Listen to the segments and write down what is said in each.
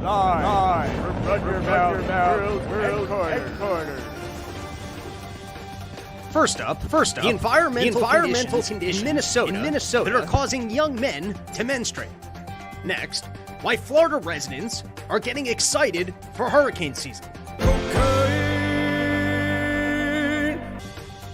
Live from Run Your Mouth World Headquarters. First up, the environmental conditions in Minnesota that are causing young men to menstruate. Next, why Florida residents are getting excited for hurricane season.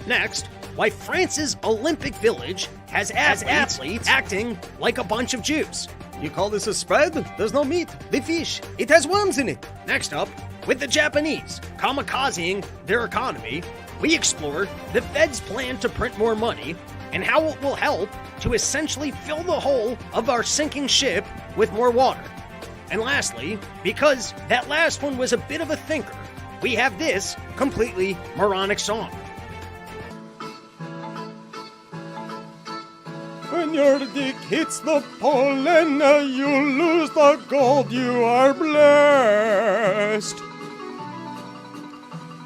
Next, why France's Olympic Village has athletes acting like a bunch of Jews. You call this a spread? There's no meat. The fish. It has worms in it. Next up, with the Japanese kamikazeing their economy, we explore the Fed's plan to print more money and how it will help to essentially fill the hole of our sinking ship with more water. And lastly, because that last one was a bit of a thinker, we have this completely moronic song. When your dick hits the pollen, you lose the gold, you are blessed.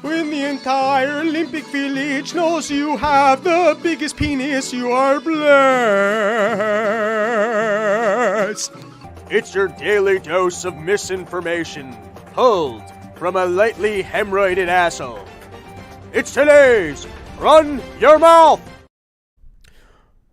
When the entire Olympic village knows you have the biggest penis, you are blessed. It's your daily dose of misinformation, pulled from a lightly hemorrhoided asshole. It's today's Run Your Mouth!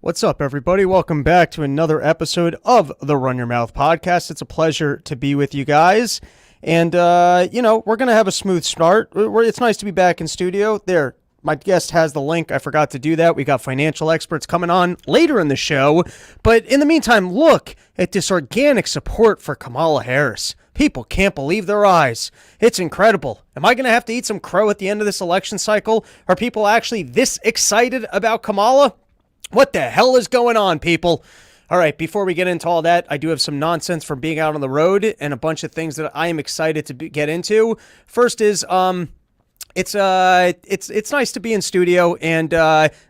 What's up, everybody? Welcome back to another episode of the Run Your Mouth podcast. It's a pleasure to be with you guys. And, we're going to have a smooth start. It's nice to be back in studio. There, my guest has the link. I forgot to do that. We got financial experts coming on later in the show. But in the meantime, look at this organic support for Kamala Harris. People can't believe their eyes. It's incredible. Am I going to have to eat some crow at the end of this election cycle? Are people actually this excited about Kamala? What the hell is going on, people? All right, before we get into all that, I do have some nonsense from being out on the road and a bunch of things that I am excited to get into. First is, it's nice to be in studio, and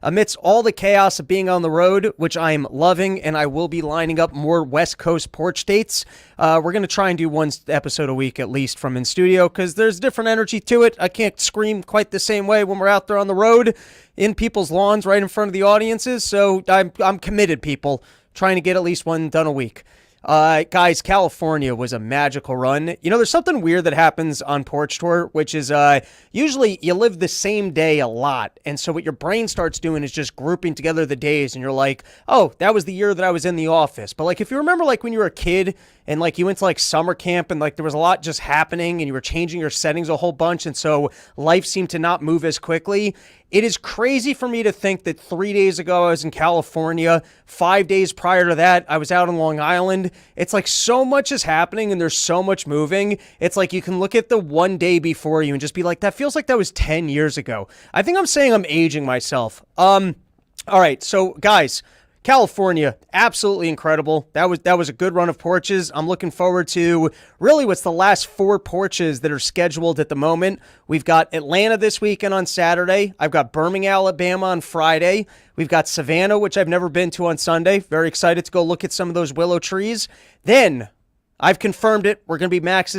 amidst all the chaos of being on the road, which I am loving, and I will be lining up more West Coast porch dates. We're going to try and do one episode a week at least from in studio, because there's different energy to it. I can't scream quite the same way when we're out there on the road in people's lawns right in front of the audiences, so I'm committed, people. Trying to get at least one done a week. Guys, California was a magical run. You know, there's something weird that happens on Porch Tour, which is usually you live the same day a lot. And so what your brain starts doing is just grouping together the days. And you're like, oh, that was the year that I was in the office. But like if you remember like when you were a kid and like you went to like summer camp and like there was a lot just happening and you were changing your settings a whole bunch. And so life seemed to not move as quickly. It is crazy for me to think that 3 days ago I was in California. 5 days prior to that, I was out on Long Island. It's like so much is happening and there's so much moving. It's like you can look at the one day before you and just be like, that feels like that was 10 years ago. I think I'm saying I'm aging myself. All right, so guys, California, absolutely incredible. That was a good run of porches. I'm looking forward to really what's the last 4 porches that are scheduled at the moment. We've got Atlanta this weekend on Saturday. I've got Birmingham, Alabama on Friday. We've got Savannah, which I've never been to on Sunday. Very excited to go look at some of those willow trees. Then I've confirmed it. We're going to be back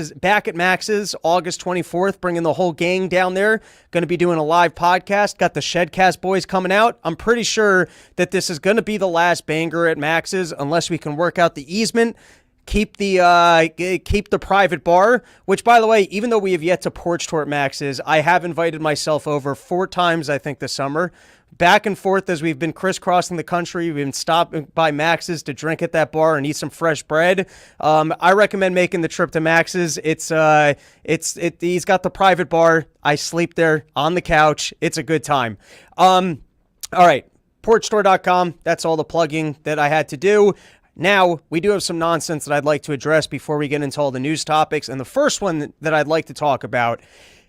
at Max's August 24th, bringing the whole gang down there. Going to be doing a live podcast. Got the Shedcast boys coming out. I'm pretty sure that this is going to be the last banger at Max's unless we can work out the easement. Keep the private bar, which, by the way, even though we have yet to porch tour at Max's, I have invited myself over 4 times, I think, this summer. Back and forth as we've been crisscrossing the country. We've been stopping by Max's to drink at that bar and eat some fresh bread. I recommend making the trip to Max's. He's got the private bar. I sleep there on the couch. It's a good time. All right, porchstore.com. That's all the plugging that I had to do. Now, we do have some nonsense that I'd like to address before we get into all the news topics. And the first one that I'd like to talk about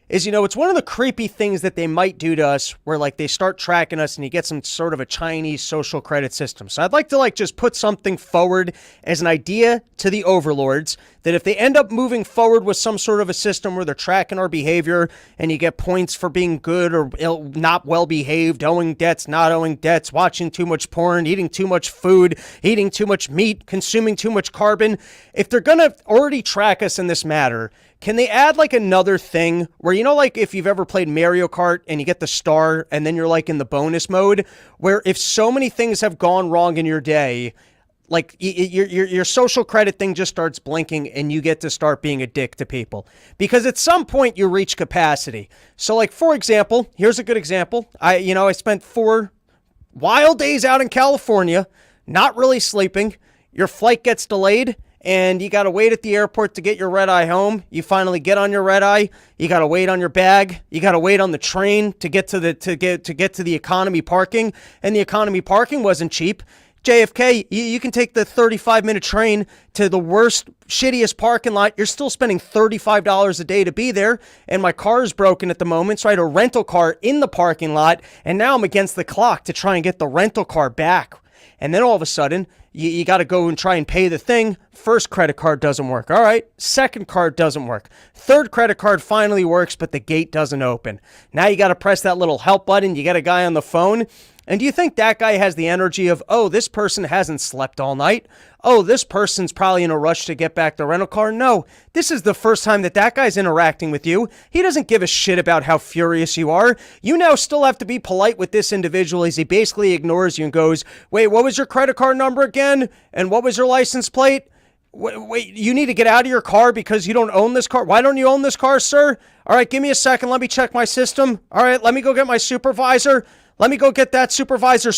is, it's one of the creepy things that they might do to us where, like, they start tracking us and you get some sort of a Chinese social credit system. So I'd like to, just put something forward as an idea to the overlords that if they end up moving forward with some sort of a system where they're tracking our behavior and you get points for being good or not well-behaved, owing debts, not owing debts, watching too much porn, eating too much food, eating too much meat, consuming too much carbon, if they're going to already track us in this matter, can they add another thing where, if you've ever played Mario Kart and you get the star and then you're in the bonus mode where if so many things have gone wrong in your day, like your social credit thing just starts blinking and you get to start being a dick to people because at some point you reach capacity. So like, for example, here's a good example. I spent 4 wild days out in California, not really sleeping. Your flight gets delayed and you got to wait at the airport to get your red eye home. You finally get on your red eye. You got to wait on your bag. You got to wait on the train to get to the economy parking. And the economy parking wasn't cheap. JFK, you can take the 35-minute train to the worst, shittiest parking lot. You're still spending $35 a day to be there. And my car is broken at the moment, so I had a rental car in the parking lot. And now I'm against the clock to try and get the rental car back. And then all of a sudden, you got to go and try and pay the thing. First credit card doesn't work. All right. Second card doesn't work. Third credit card finally works, but the gate doesn't open. Now you got to press that little help button. You get a guy on the phone. And do you think that guy has the energy of, oh, this person hasn't slept all night? Oh, this person's probably in a rush to get back the rental car? No, this is the first time that guy's interacting with you. He doesn't give a shit about how furious you are. You now still have to be polite with this individual as he basically ignores you and goes, wait, what was your credit card number again? And what was your license plate? Wait, you need to get out of your car because you don't own this car? Why don't you own this car, sir? All right, give me a second. Let me check my system. All right, let me go get my supervisor. Let me go get that supervisor.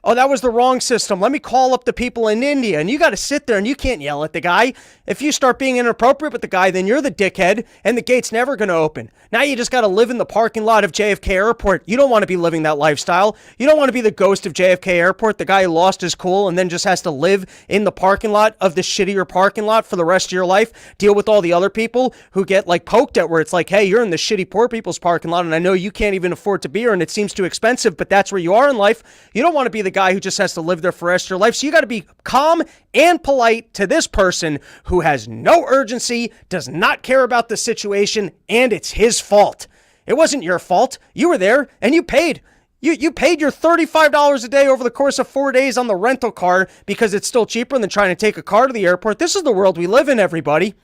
Oh, that was the wrong system. Let me call up the people in India. And you got to sit there and you can't yell at the guy. If you start being inappropriate with the guy, then you're the dickhead and the gate's never going to open. Now you just got to live in the parking lot of JFK Airport. You don't want to be living that lifestyle. You don't want to be the ghost of JFK Airport, the guy who lost his cool and then just has to live in the parking lot of the shittier parking lot for the rest of your life. Deal with all the other people who get like poked at where it's like, hey, you're in the shitty poor people's parking lot and I know you can't even afford to be here and it seems too expensive, but that's where you are in life. You don't want to be the guy who just has to live there for the rest of your life. So you got to be calm and polite to this person who has no urgency, does not care about the situation, and it's his fault. It wasn't your fault. You were there and you paid. You paid your $35 a day over the course of 4 days on the rental car because it's still cheaper than trying to take a car to the airport. This is the world we live in, everybody.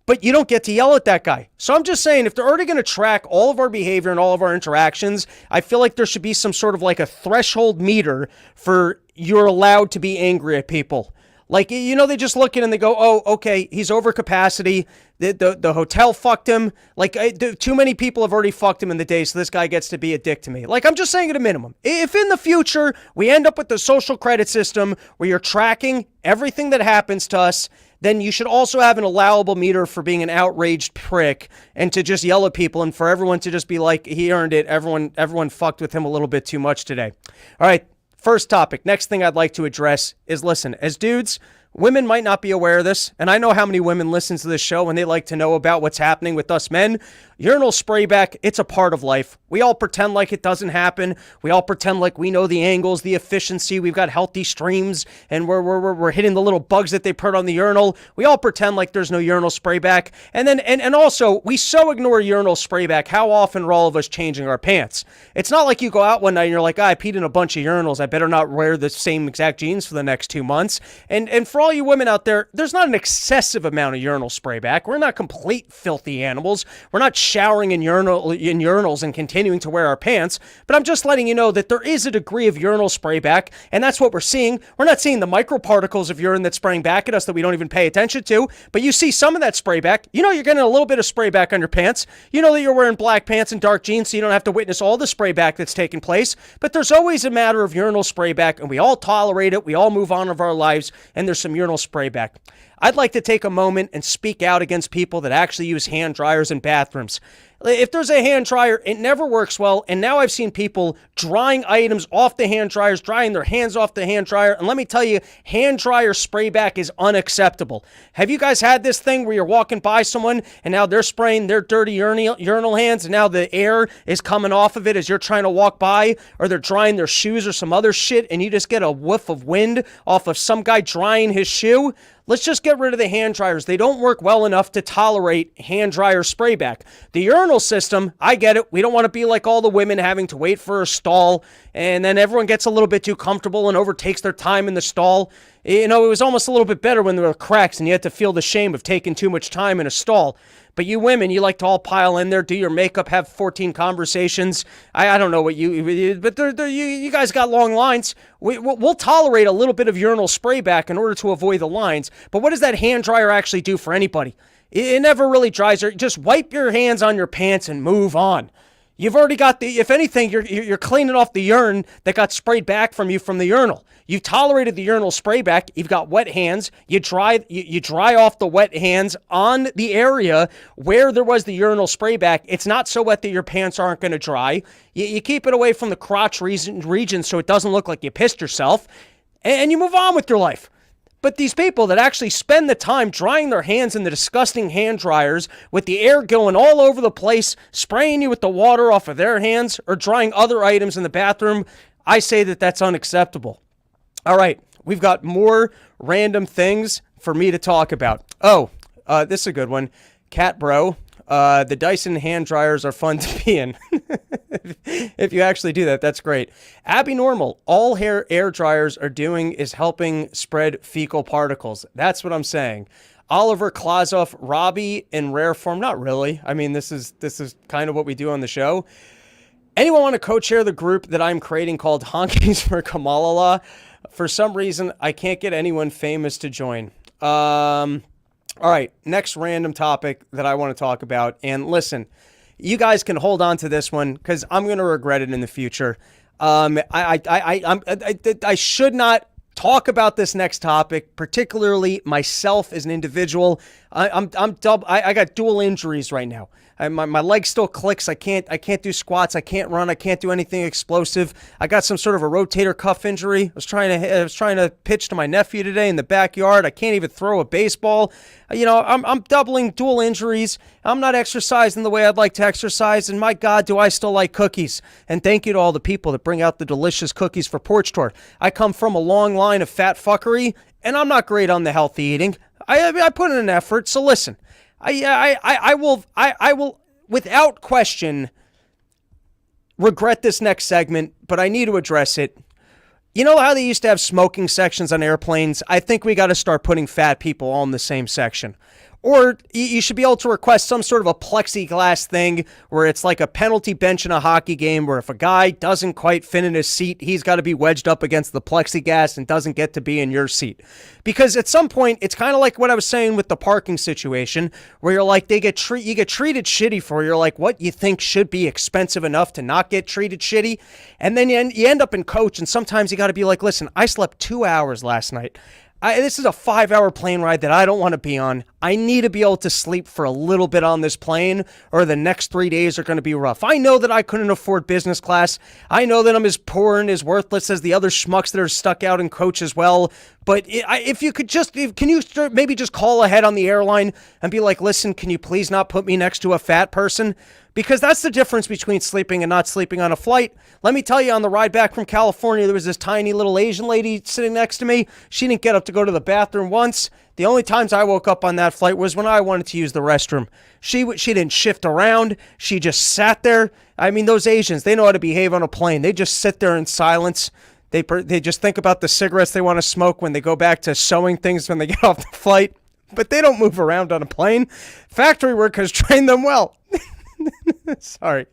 But you don't get to yell at that guy. So I'm just saying, if they're already going to track all of our behavior and all of our interactions, I feel like there should be some sort of like a threshold meter for you're allowed to be angry at people. Like, you know, they just look in and they go, oh, okay, he's over capacity. The hotel fucked him. Like, too many people have already fucked him in the day, so this guy gets to be a dick to me. Like, I'm just saying at a minimum. If in the future we end up with the social credit system where you're tracking everything that happens to us, then you should also have an allowable meter for being an outraged prick and to just yell at people and for everyone to just be like, he earned it. Everyone fucked with him a little bit too much today. All right. First topic. Next thing I'd like to address is, listen, as dudes, women might not be aware of this, and I know how many women listen to this show and they like to know about what's happening with us men. Urinal sprayback, it's a part of life. We all pretend like it doesn't happen. We all pretend like we know the angles, the efficiency. We've got healthy streams, and we're hitting the little bugs that they put on the urinal. We all pretend like there's no urinal sprayback. And then, and also, we so ignore urinal sprayback. How often are all of us changing our pants? It's not like you go out one night and you're like, I peed in a bunch of urinals. I better not wear the same exact jeans for the next 2 months. And for all you women out there, there's not an excessive amount of urinal sprayback. We're not complete filthy animals. We're not showering in urinals and continuing to wear our pants, but I'm just letting you know that there is a degree of urinal sprayback, and that's what we're seeing. We're not seeing the microparticles of urine that's spraying back at us that we don't even pay attention to, but you see some of that sprayback. You know you're getting a little bit of sprayback on your pants. You know that you're wearing black pants and dark jeans, so you don't have to witness all the sprayback that's taking place, but there's always a matter of urinal sprayback, and we all tolerate it. We all move on with our lives, and there's some urinal sprayback. I'd like to take a moment and speak out against people that actually use hand dryers in bathrooms. If there's a hand dryer, it never works well, and now I've seen people drying items off the hand dryers, drying their hands off the hand dryer, and let me tell you, hand dryer sprayback is unacceptable. Have you guys had this thing where you're walking by someone, and now they're spraying their dirty urinal hands, and now the air is coming off of it as you're trying to walk by, or they're drying their shoes or some other shit, and you just get a whiff of wind off of some guy drying his shoe? Let's just get rid of the hand dryers. They don't work well enough to tolerate hand dryer sprayback. The urinal system, I get it. We don't want to be like all the women having to wait for a stall, and then everyone gets a little bit too comfortable and overtakes their time in the stall. You know, it was almost a little bit better when there were cracks and you had to feel the shame of taking too much time in a stall. But you women, you like to all pile in there, do your makeup, have 14 conversations. I don't know what but you guys got long lines. We'll tolerate a little bit of urinal spray back in order to avoid the lines. But what does that hand dryer actually do for anybody? It never really dries. Just wipe your hands on your pants and move on. You've already got if anything, you're cleaning off the urine that got sprayed back from you from the urinal. You've tolerated the urinal spray back. You've got wet hands. You dry off the wet hands on the area where there was the urinal spray back. It's not so wet that your pants aren't going to dry. You keep it away from the crotch region so it doesn't look like you pissed yourself, and you move on with your life. But these people that actually spend the time drying their hands in the disgusting hand dryers with the air going all over the place, spraying you with the water off of their hands, or drying other items in the bathroom, I say that that's unacceptable. All right, we've got more random things for me to talk about. This is a good one. Cat Bro, the Dyson hand dryers are fun to be in. If you actually do that, that's great. Abby Normal, all air dryers are doing is helping spread fecal particles. That's what I'm saying. Oliver Klazoff, Robbie in rare form. Not really. I mean, this is kind of what we do on the show. Anyone want to co-chair the group that I'm creating called Honkies for Kamala? For some reason, I can't get anyone famous to join. All right, next random topic that I want to talk about. And listen, you guys can hold on to this one because I'm going to regret it in the future. I should not talk about this next topic, particularly myself as an individual. I got dual injuries right now. My leg still clicks. I can't do squats. I can't run. I can't do anything explosive. I got some sort of a rotator cuff injury. I was trying to pitch to my nephew today in the backyard. I can't even throw a baseball. I'm doubling dual injuries. I'm not exercising the way I'd like to exercise. And my God, do I still like cookies. And thank you to all the people that bring out the delicious cookies for Porch Tour. I come from a long line of fat fuckery, and I'm not great on the healthy eating. I put in an effort. So listen, I will without question regret this next segment, but I need to address it. You know how they used to have smoking sections on airplanes? I think we got to start putting fat people all in the same section. Or you should be able to request some sort of a plexiglass thing where it's like a penalty bench in a hockey game where if a guy doesn't quite fit in his seat, he's got to be wedged up against the plexiglass and doesn't get to be in your seat. Because at some point, it's kind of like what I was saying with the parking situation where you're like, you get treated shitty for, you're like, what you think should be expensive enough to not get treated shitty? And then you end up in coach, and sometimes you got to be like, listen, I slept 2 hours last night. This is a 5-hour plane ride that I don't want to be on. I need to be able to sleep for a little bit on this plane, or the next 3 days are going to be rough. I know that I couldn't afford business class. I know that I'm as poor and as worthless as the other schmucks that are stuck out in coach as well. But if you could can you maybe just call ahead on the airline and be like, listen, can you please not put me next to a fat person? Because that's the difference between sleeping and not sleeping on a flight. Let me tell you, on the ride back from California, there was this tiny little Asian lady sitting next to me. She didn't get up to go to the bathroom once. The only times I woke up on that flight was when I wanted to use the restroom. She didn't shift around. She just sat there. I mean, those Asians, they know how to behave on a plane. They just sit there in silence. They just think about the cigarettes they want to smoke when they go back to sewing things when they get off the flight. But they don't move around on a plane. Factory workers train them well. Sorry.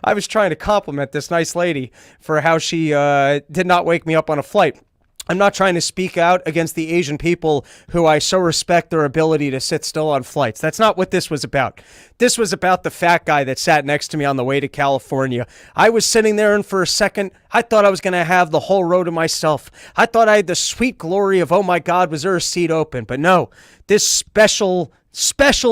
I was trying to compliment this nice lady for how she did not wake me up on a flight. I'm not trying to speak out against the Asian people who I so respect their ability to sit still on flights. That's not what this was about. This was about the fat guy that sat next to me on the way to California. I was sitting there, and for a second, I thought I was going to have the whole row to myself. I thought I had the sweet glory of, oh my God, was there a seat open? But no, this special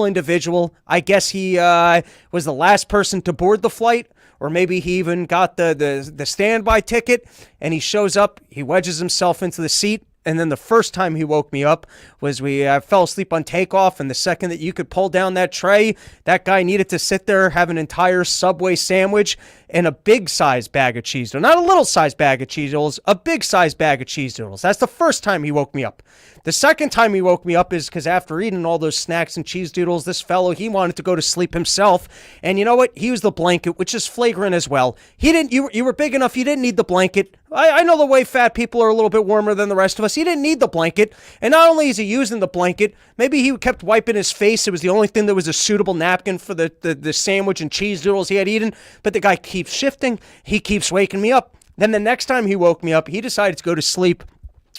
individual, I guess he was the last person to board the flight, or maybe he even got the standby ticket, and he shows up, he wedges himself into the seat, and then the first time he woke me up was I fell asleep on takeoff, and the second that you could pull down that tray, that guy needed to sit there, have an entire Subway sandwich, and a big size bag of cheese doodles. Not a little size bag of cheese doodles, a big size bag of cheese doodles. That's the first time he woke me up. The second time he woke me up is because after eating all those snacks and cheese doodles, this fellow, he wanted to go to sleep himself. And you know what? He used the blanket, which is flagrant as well. He didn't, you were big enough, you didn't need the blanket. I know the way fat people are a little bit warmer than the rest of us. He didn't need the blanket. And not only is he using the blanket, maybe he kept wiping his face. It was the only thing that was a suitable napkin for the sandwich and cheese doodles he had eaten. But the guy keeps shifting. He keeps waking me up. Then the next time he woke me up, he decided to go to sleep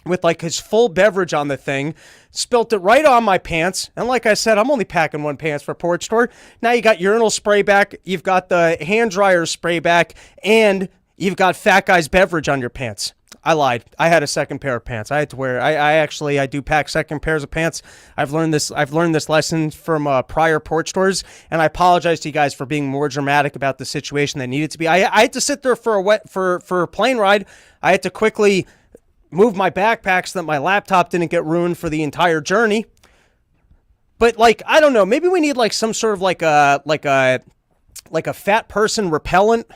with like his full beverage on the thing, spilt it right on my pants. And like I said, I'm only packing one pants for Porch Tour. Now you got urinal spray back, you've got the hand dryer spray back, and you've got fat guy's beverage on your pants. I lied. I had a second pair of pants. I had to wear. I do pack second pairs of pants. I've learned this lesson from prior Porch Tours, and I apologize to you guys for being more dramatic about the situation than needed to be. I had to sit there for a plane ride. I had to quickly move my backpack so that my laptop didn't get ruined for the entire journey. But like, I don't know, maybe we need like some sort of like a fat person repellent.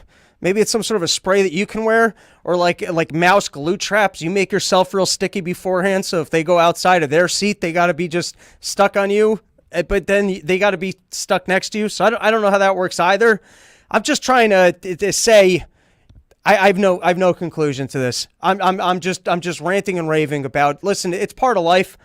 Maybe it's some sort of a spray that you can wear, or like mouse glue traps. You make yourself real sticky beforehand, so if they go outside of their seat, they got to be just stuck on you, but then they got to be stuck next to you. So I don't know how that works either. I'm just trying to say, I've no conclusion to this. I'm just ranting and raving about, listen, it's part of life.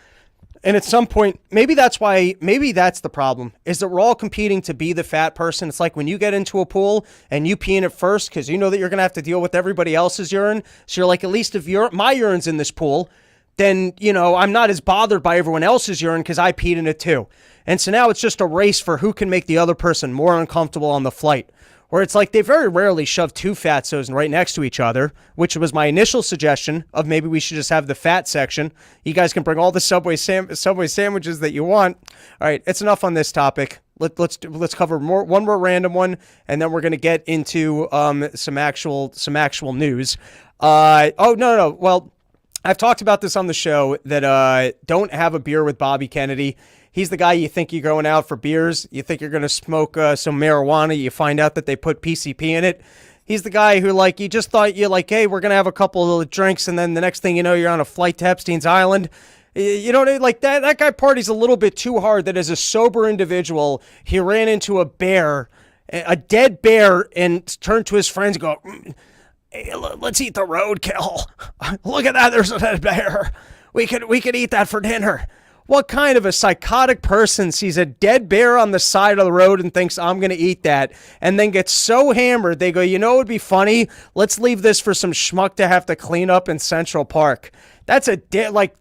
And at some point, maybe that's the problem, is that we're all competing to be the fat person. It's like when you get into a pool and you pee in it first because you know that you're going to have to deal with everybody else's urine. So you're like, at least if my urine's in this pool, then, you know, I'm not as bothered by everyone else's urine because I peed in it too. And so now it's just a race for who can make the other person more uncomfortable on the flight. Where it's like they very rarely shove two fatzos right next to each other, which was my initial suggestion of maybe we should just have the fat section. You guys can bring all the Subway sandwiches that you want. All right, it's enough on this topic. Let's cover one more random one, and then we're gonna get into some actual news. No. Well, I've talked about this on the show that don't have a beer with Bobby Kennedy. He's the guy you think you're going out for beers. You think you're going to smoke some marijuana. You find out that they put PCP in it. He's the guy who, like, you just thought you're like, hey, we're going to have a couple of drinks, and then the next thing you know, you're on a flight to Epstein's Island. You know, like that guy parties a little bit too hard that as a sober individual, he ran into a dead bear, and turned to his friends and go, hey, let's eat the roadkill. Look at that, there's a dead bear. We could eat that for dinner. What kind of a psychotic person sees a dead bear on the side of the road and thinks, I'm going to eat that, and then gets so hammered, they go, you know what would be funny? Let's leave this for some schmuck to have to clean up in Central Park. That's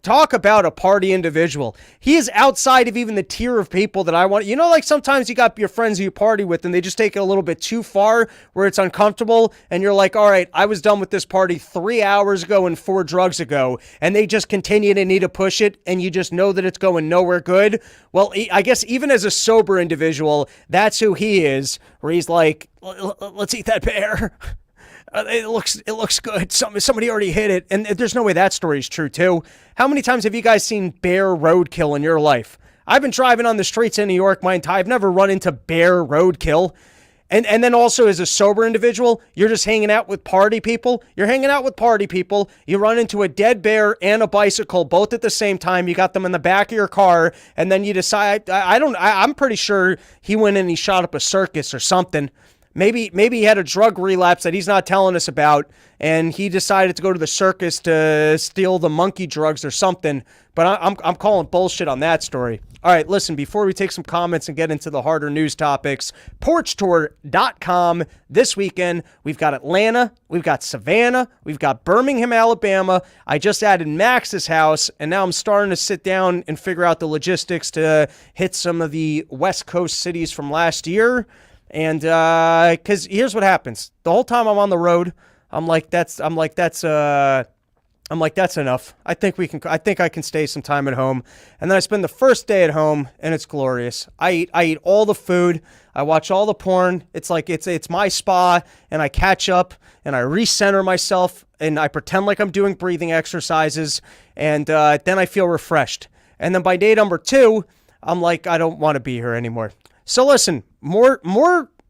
talk about a party individual. He is outside of even the tier of people that I want. You know, like sometimes you got your friends who you party with and they just take it a little bit too far where it's uncomfortable. And you're like, all right, I was done with this party 3 hours ago and 4 drugs ago. And they just continue to need to push it. And you just know that it's going nowhere good. Well, I guess even as a sober individual, that's who he is, where he's like, let's eat that bear. It looks good. Somebody already hit it. And there's no way that story's true, too. How many times have you guys seen bear roadkill in your life? I've been driving on the streets in New York my entire... I've never run into bear roadkill. And then also as a sober individual, you're just hanging out with party people. You run into a dead bear and a bicycle both at the same time. You got them in the back of your car. And then you decide... I'm pretty sure he went in and he shot up a circus or something. Maybe he had a drug relapse that he's not telling us about, and he decided to go to the circus to steal the monkey drugs or something. But I'm calling bullshit on that story. All right, listen, before we take some comments and get into the harder news topics, porchtour.com this weekend. We've got Atlanta, we've got Savannah, we've got Birmingham, Alabama. I just added Max's house, and now I'm starting to sit down and figure out the logistics to hit some of the West Coast cities from last year. And because here's what happens: the whole time I'm on the road, I'm like that's enough. I think I can stay some time at home. And then I spend the first day at home, and it's glorious. I eat all the food, I watch all the porn. It's like it's my spa, and I catch up and I recenter myself and I pretend like I'm doing breathing exercises, and then I feel refreshed. And then by day number 2, I'm like, I don't want to be here anymore. So listen, more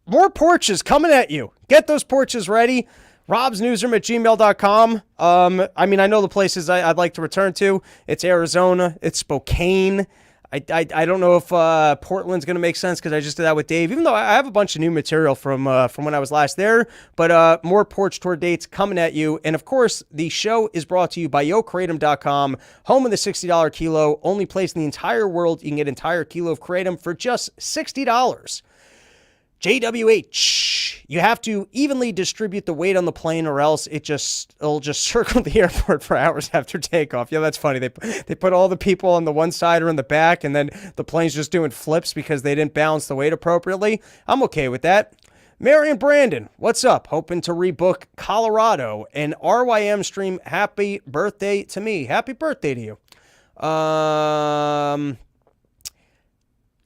more porches coming at you. Get those porches ready. robsnewsroom@gmail.com. I mean, I know the places I'd like to return to. It's Arizona. It's Spokane. I don't know if Portland's going to make sense because I just did that with Dave, even though I have a bunch of new material from when I was last there. But more porch tour dates coming at you. And, of course, the show is brought to you by YoKratom.com, home of the $60 kilo, only place in the entire world you can get an entire kilo of kratom for just $60. JWH, you have to evenly distribute the weight on the plane or else it'll just circle the airport for hours after takeoff. Yeah, that's funny. They put all the people on the one side or in the back, and then the plane's just doing flips because they didn't balance the weight appropriately. I'm okay with that. Mary and Brandon, what's up? Hoping to rebook Colorado and RYM stream. Happy birthday to me. Happy birthday to you.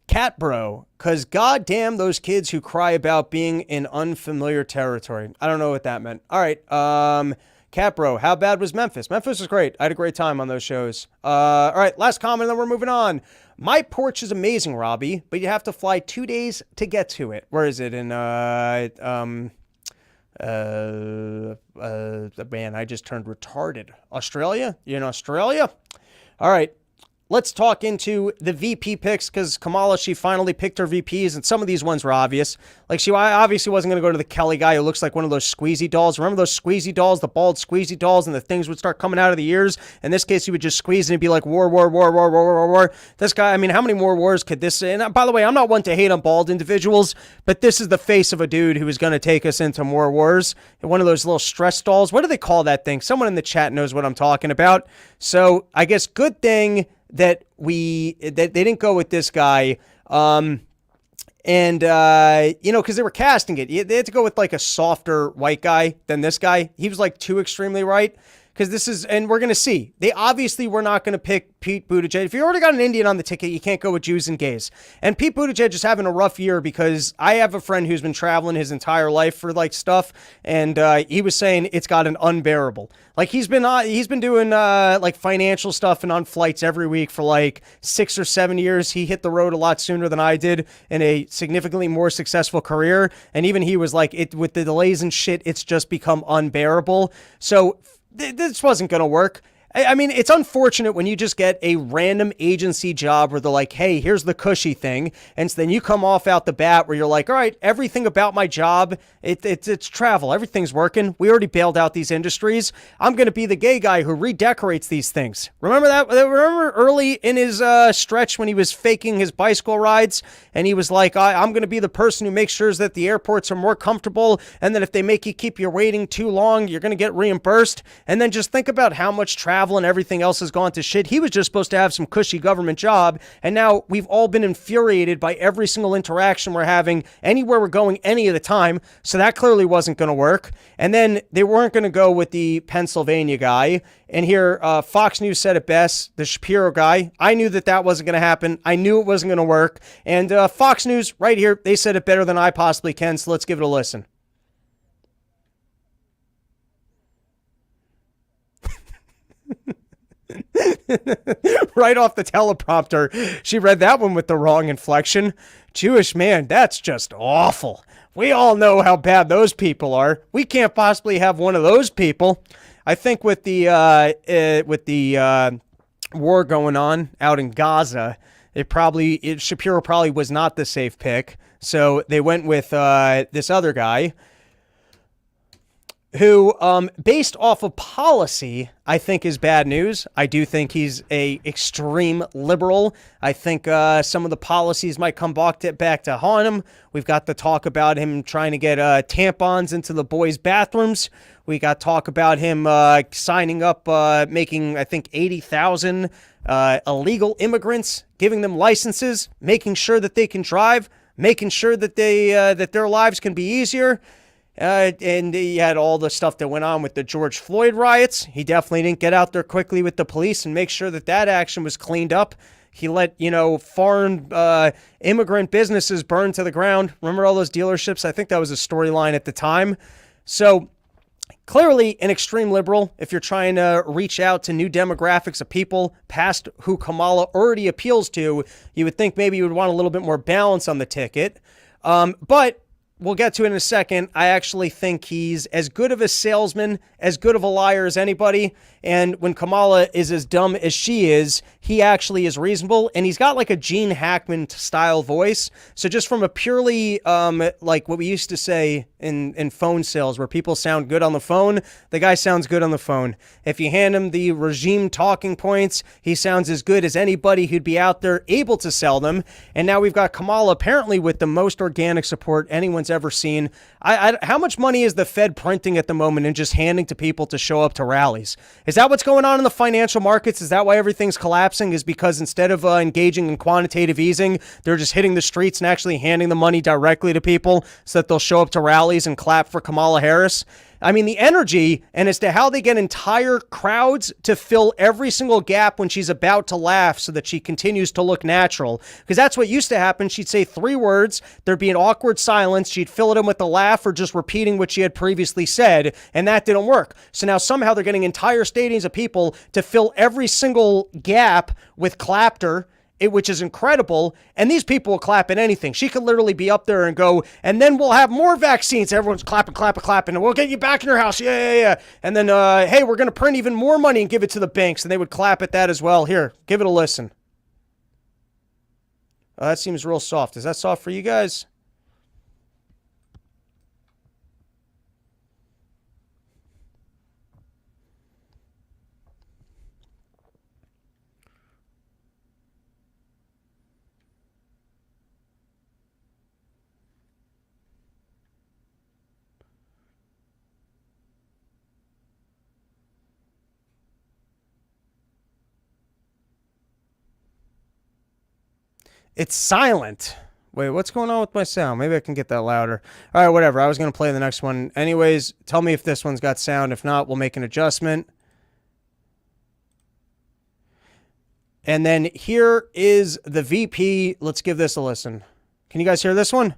Cat Bro, because goddamn those kids who cry about being in unfamiliar territory. I don't know what that meant. All right. Cat Bro, how bad was Memphis? Memphis was great. I had a great time on those shows. All right, last comment, and then we're moving on. My porch is amazing, Robbie, but you have to fly 2 days to get to it. Where is it? Man, I just turned retarded. Australia? You're in Australia? All right. Let's talk into the VP picks because Kamala, she finally picked her VPs, and some of these ones were obvious. Like, she obviously wasn't going to go to the Kelly guy who looks like one of those squeezy dolls. Remember those squeezy dolls, the bald squeezy dolls, and the things would start coming out of the ears? In this case, he would just squeeze and it'd be like, war, war, war, war, war, war, war. This guy, I mean, how many more wars could this... And by the way, I'm not one to hate on bald individuals, but this is the face of a dude who is going to take us into more wars. One of those little stress dolls. What do they call that thing? Someone in the chat knows what I'm talking about. So, I guess good thing that they didn't go with this guy, because they were casting it. They had to go with like a softer white guy than this guy. He was like too extremely right. Because this is, and we're going to see, they obviously were not going to pick Pete Buttigieg. If you already got an Indian on the ticket, you can't go with Jews and gays. And Pete Buttigieg is having a rough year because I have a friend who's been traveling his entire life for like stuff, and he was saying it's gotten unbearable. Like he's been doing like financial stuff and on flights every week for like 6 or 7 years. He hit the road a lot sooner than I did in a significantly more successful career. And even he was like, it with the delays and shit, it's just become unbearable. So this wasn't going to work. I mean, it's unfortunate when you just get a random agency job where they're like, hey, here's the cushy thing. And so then you come off out the bat where you're like, all right, everything about my job, it's travel. Everything's working. We already bailed out these industries. I'm going to be the gay guy who redecorates these things. Remember that? Remember early in his stretch when he was faking his bicycle rides? And he was like, I'm going to be the person who makes sure that the airports are more comfortable. And that if they make you keep you waiting too long, you're going to get reimbursed. And then just think about how much travel and everything else has gone to shit. He was just supposed to have some cushy government job, and now we've all been infuriated by every single interaction we're having anywhere we're going any of the time, so that clearly wasn't going to work. And then they weren't going to go with the Pennsylvania guy, and here Fox News said it best, the Shapiro guy. I knew that wasn't going to happen. I knew it wasn't going to work, and Fox News right here, they said it better than I possibly can, so let's give it a listen. Right off the teleprompter, she read that one with the wrong inflection. Jewish man, that's just awful. We all know how bad those people are. We can't possibly have one of those people. I think with the war going on out in Gaza, Shapiro probably was not the safe pick. So they went with this other guy who, based off of policy, I think is bad news. I do think he's a extreme liberal. I think some of the policies might come back to haunt him. We've got the talk about him trying to get tampons into the boys' bathrooms. We got talk about him signing up, making, I think, 80,000 illegal immigrants, giving them licenses, making sure that they can drive, making sure that that their lives can be easier. And he had all the stuff that went on with the George Floyd riots. He definitely didn't get out there quickly with the police and make sure that action was cleaned up. He let, foreign immigrant businesses burn to the ground. Remember all those dealerships? I think that was a storyline at the time. So clearly an extreme liberal. If you're trying to reach out to new demographics of people past who Kamala already appeals to, you would think maybe you would want a little bit more balance on the ticket. But we'll get to it in a second. I actually think he's as good of a salesman, as good of a liar as anybody. And when Kamala is as dumb as she is, he actually is reasonable. And he's got like a Gene Hackman style voice. So just from a purely, like what we used to say in phone sales, where people sound good on the phone, the guy sounds good on the phone. If you hand him the regime talking points, he sounds as good as anybody who'd be out there able to sell them. And now we've got Kamala apparently with the most organic support anyone's ever seen. How much money is the Fed printing at the moment and just handing to people to show up to rallies? Is that what's going on in the financial markets? Is that why everything's collapsing? Is because instead of engaging in quantitative easing, they're just hitting the streets and actually handing the money directly to people so that they'll show up to rallies and clap for Kamala Harris? I mean, the energy, and as to how they get entire crowds to fill every single gap when she's about to laugh so that she continues to look natural. Because that's what used to happen. She'd say 3 words, there'd be an awkward silence, she'd fill it in with a laugh or just repeating what she had previously said, and that didn't work. So now somehow they're getting entire stadiums of people to fill every single gap with clapter, which is incredible, and these people will clap at anything. She could literally be up there and go, and then we'll have more vaccines. Everyone's clapping, and we'll get you back in your house. Yeah. And then, hey, we're going to print even more money and give it to the banks, and they would clap at that as well. Here, give it a listen. Oh, that seems real soft. Is that soft for you guys? It's silent. Wait, what's going on with my sound? Maybe I can get that louder. All right, whatever. I was going to play the next one. Anyways, tell me if this one's got sound. If not, we'll make an adjustment. And then here is the VP. Let's give this a listen. Can you guys hear this one?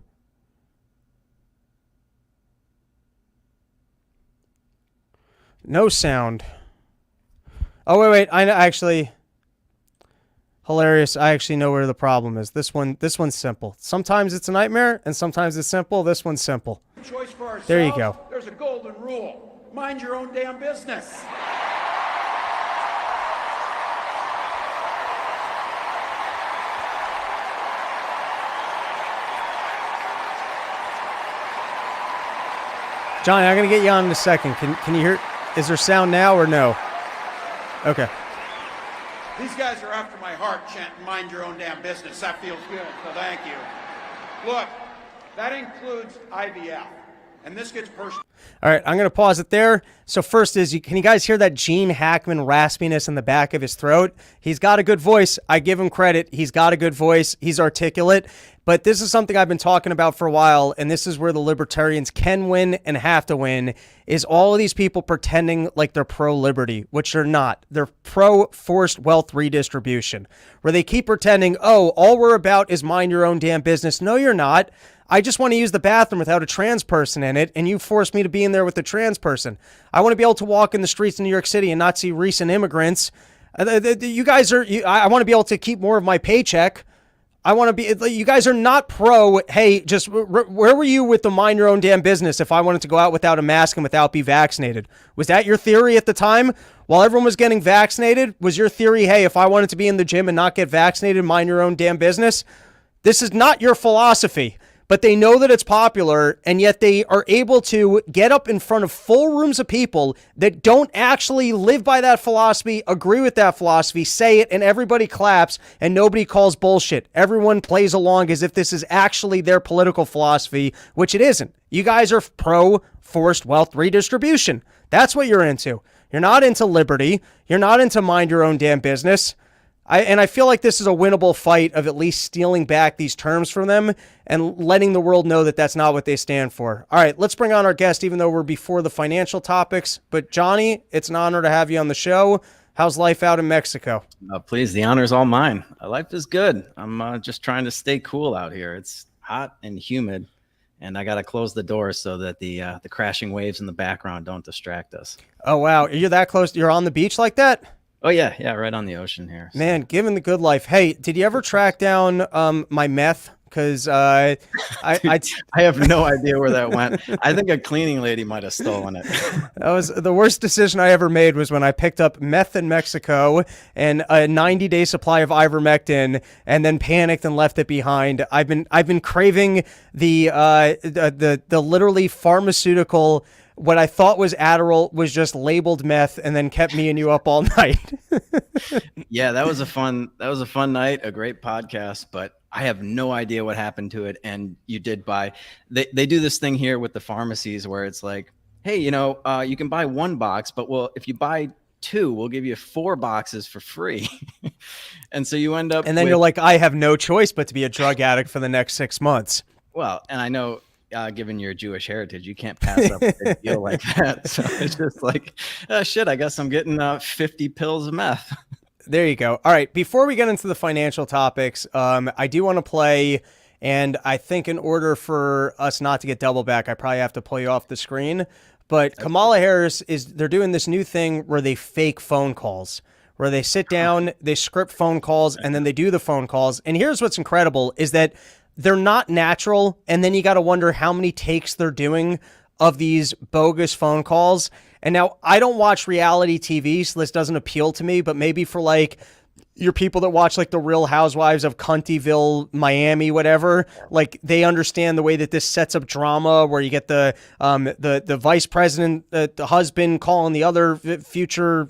No sound. Oh, wait. I actually... Hilarious. I actually know where the problem is. This one's simple. Sometimes it's a nightmare, and sometimes it's simple. This one's simple. Choice for ourselves. There you go. There's a golden rule. Mind your own damn business. Johnny, I'm going to get you on in a second. Can you hear? Is there sound now or no? Okay. These guys are after my heart chanting, mind your own damn business. That feels good, so thank you. Look, that includes IVF, and this gets personal. All right, I'm going to pause it there. So first is, can you guys hear that Gene Hackman raspiness in the back of his throat? He's got a good voice. I give him credit. He's got a good voice. He's articulate. But this is something I've been talking about for a while, and this is where the libertarians can win and have to win, is all of these people pretending like they're pro-liberty, which they're not. They're pro-forced wealth redistribution, where they keep pretending, oh, all we're about is mind your own damn business. No, you're not. I just want to use the bathroom without a trans person in it, and you force me to be in there with a trans person. I want to be able to walk in the streets in New York City and not see recent immigrants. You guys are, I want to be able to keep more of my paycheck. I want to be, you guys are not pro, hey, just, where were you with the mind your own damn business if I wanted to go out without a mask and without be vaccinated? Was that your theory at the time? While everyone was getting vaccinated, was your theory, hey, if I wanted to be in the gym and not get vaccinated, mind your own damn business? This is not your philosophy. But they know that it's popular, and yet they are able to get up in front of full rooms of people that don't actually live by that philosophy, agree with that philosophy, say it, and everybody claps, and nobody calls bullshit. Everyone plays along as if this is actually their political philosophy, which it isn't. You guys are pro-forced wealth redistribution. That's what you're into. You're not into liberty. You're not into mind your own damn business. I feel like this is a winnable fight of at least stealing back these terms from them and letting the world know that that's not what they stand for. All right, let's bring on our guest, even though we're before the financial topics. But Johnny, it's an honor to have you on the show. How's life out in Mexico? Please, the honor's all mine. Life is good. I'm just trying to stay cool out here. It's hot and humid, and I got to close the doors so that the crashing waves in the background don't distract us. Oh, wow. You're that close? You're on the beach like that? Oh, yeah, right on the ocean here. Man, given the good life. Hey, did you ever track down my meth? because I have no idea where that went. I think a cleaning lady might have stolen it. That was the worst decision I ever made, was when I picked up meth in Mexico and a 90-day supply of ivermectin, and then panicked and left it behind. I've been craving the literally pharmaceutical. What I thought was Adderall was just labeled meth, and then kept me and you up all night. Yeah, that was a fun night, a great podcast, but I have no idea what happened to it. And you did buy, they do this thing here with the pharmacies where it's like, hey, you can buy 1 box, but if you buy 2, we'll give you 4 boxes for free. And so you end up, and then you're like, I have no choice but to be a drug addict for the next 6 months. Well, and I know, given your Jewish heritage, you can't pass up a deal like that. So it's just like, oh, shit, I guess I'm getting 50 pills of meth. There you go. All right. Before we get into the financial topics, I do want to play, and I think in order for us not to get double back, I probably have to play off the screen. But Kamala Harris they're doing this new thing where they fake phone calls, where they sit down, they script phone calls, and then they do the phone calls. And here's what's incredible is that they're not natural, and then you got to wonder how many takes they're doing of these bogus phone calls. And now, I don't watch reality TV, so this doesn't appeal to me, but maybe for like your people that watch like the Real Housewives of Cuntyville, Miami, whatever, like they understand the way that this sets up drama, where you get the vice president, the husband calling the other future,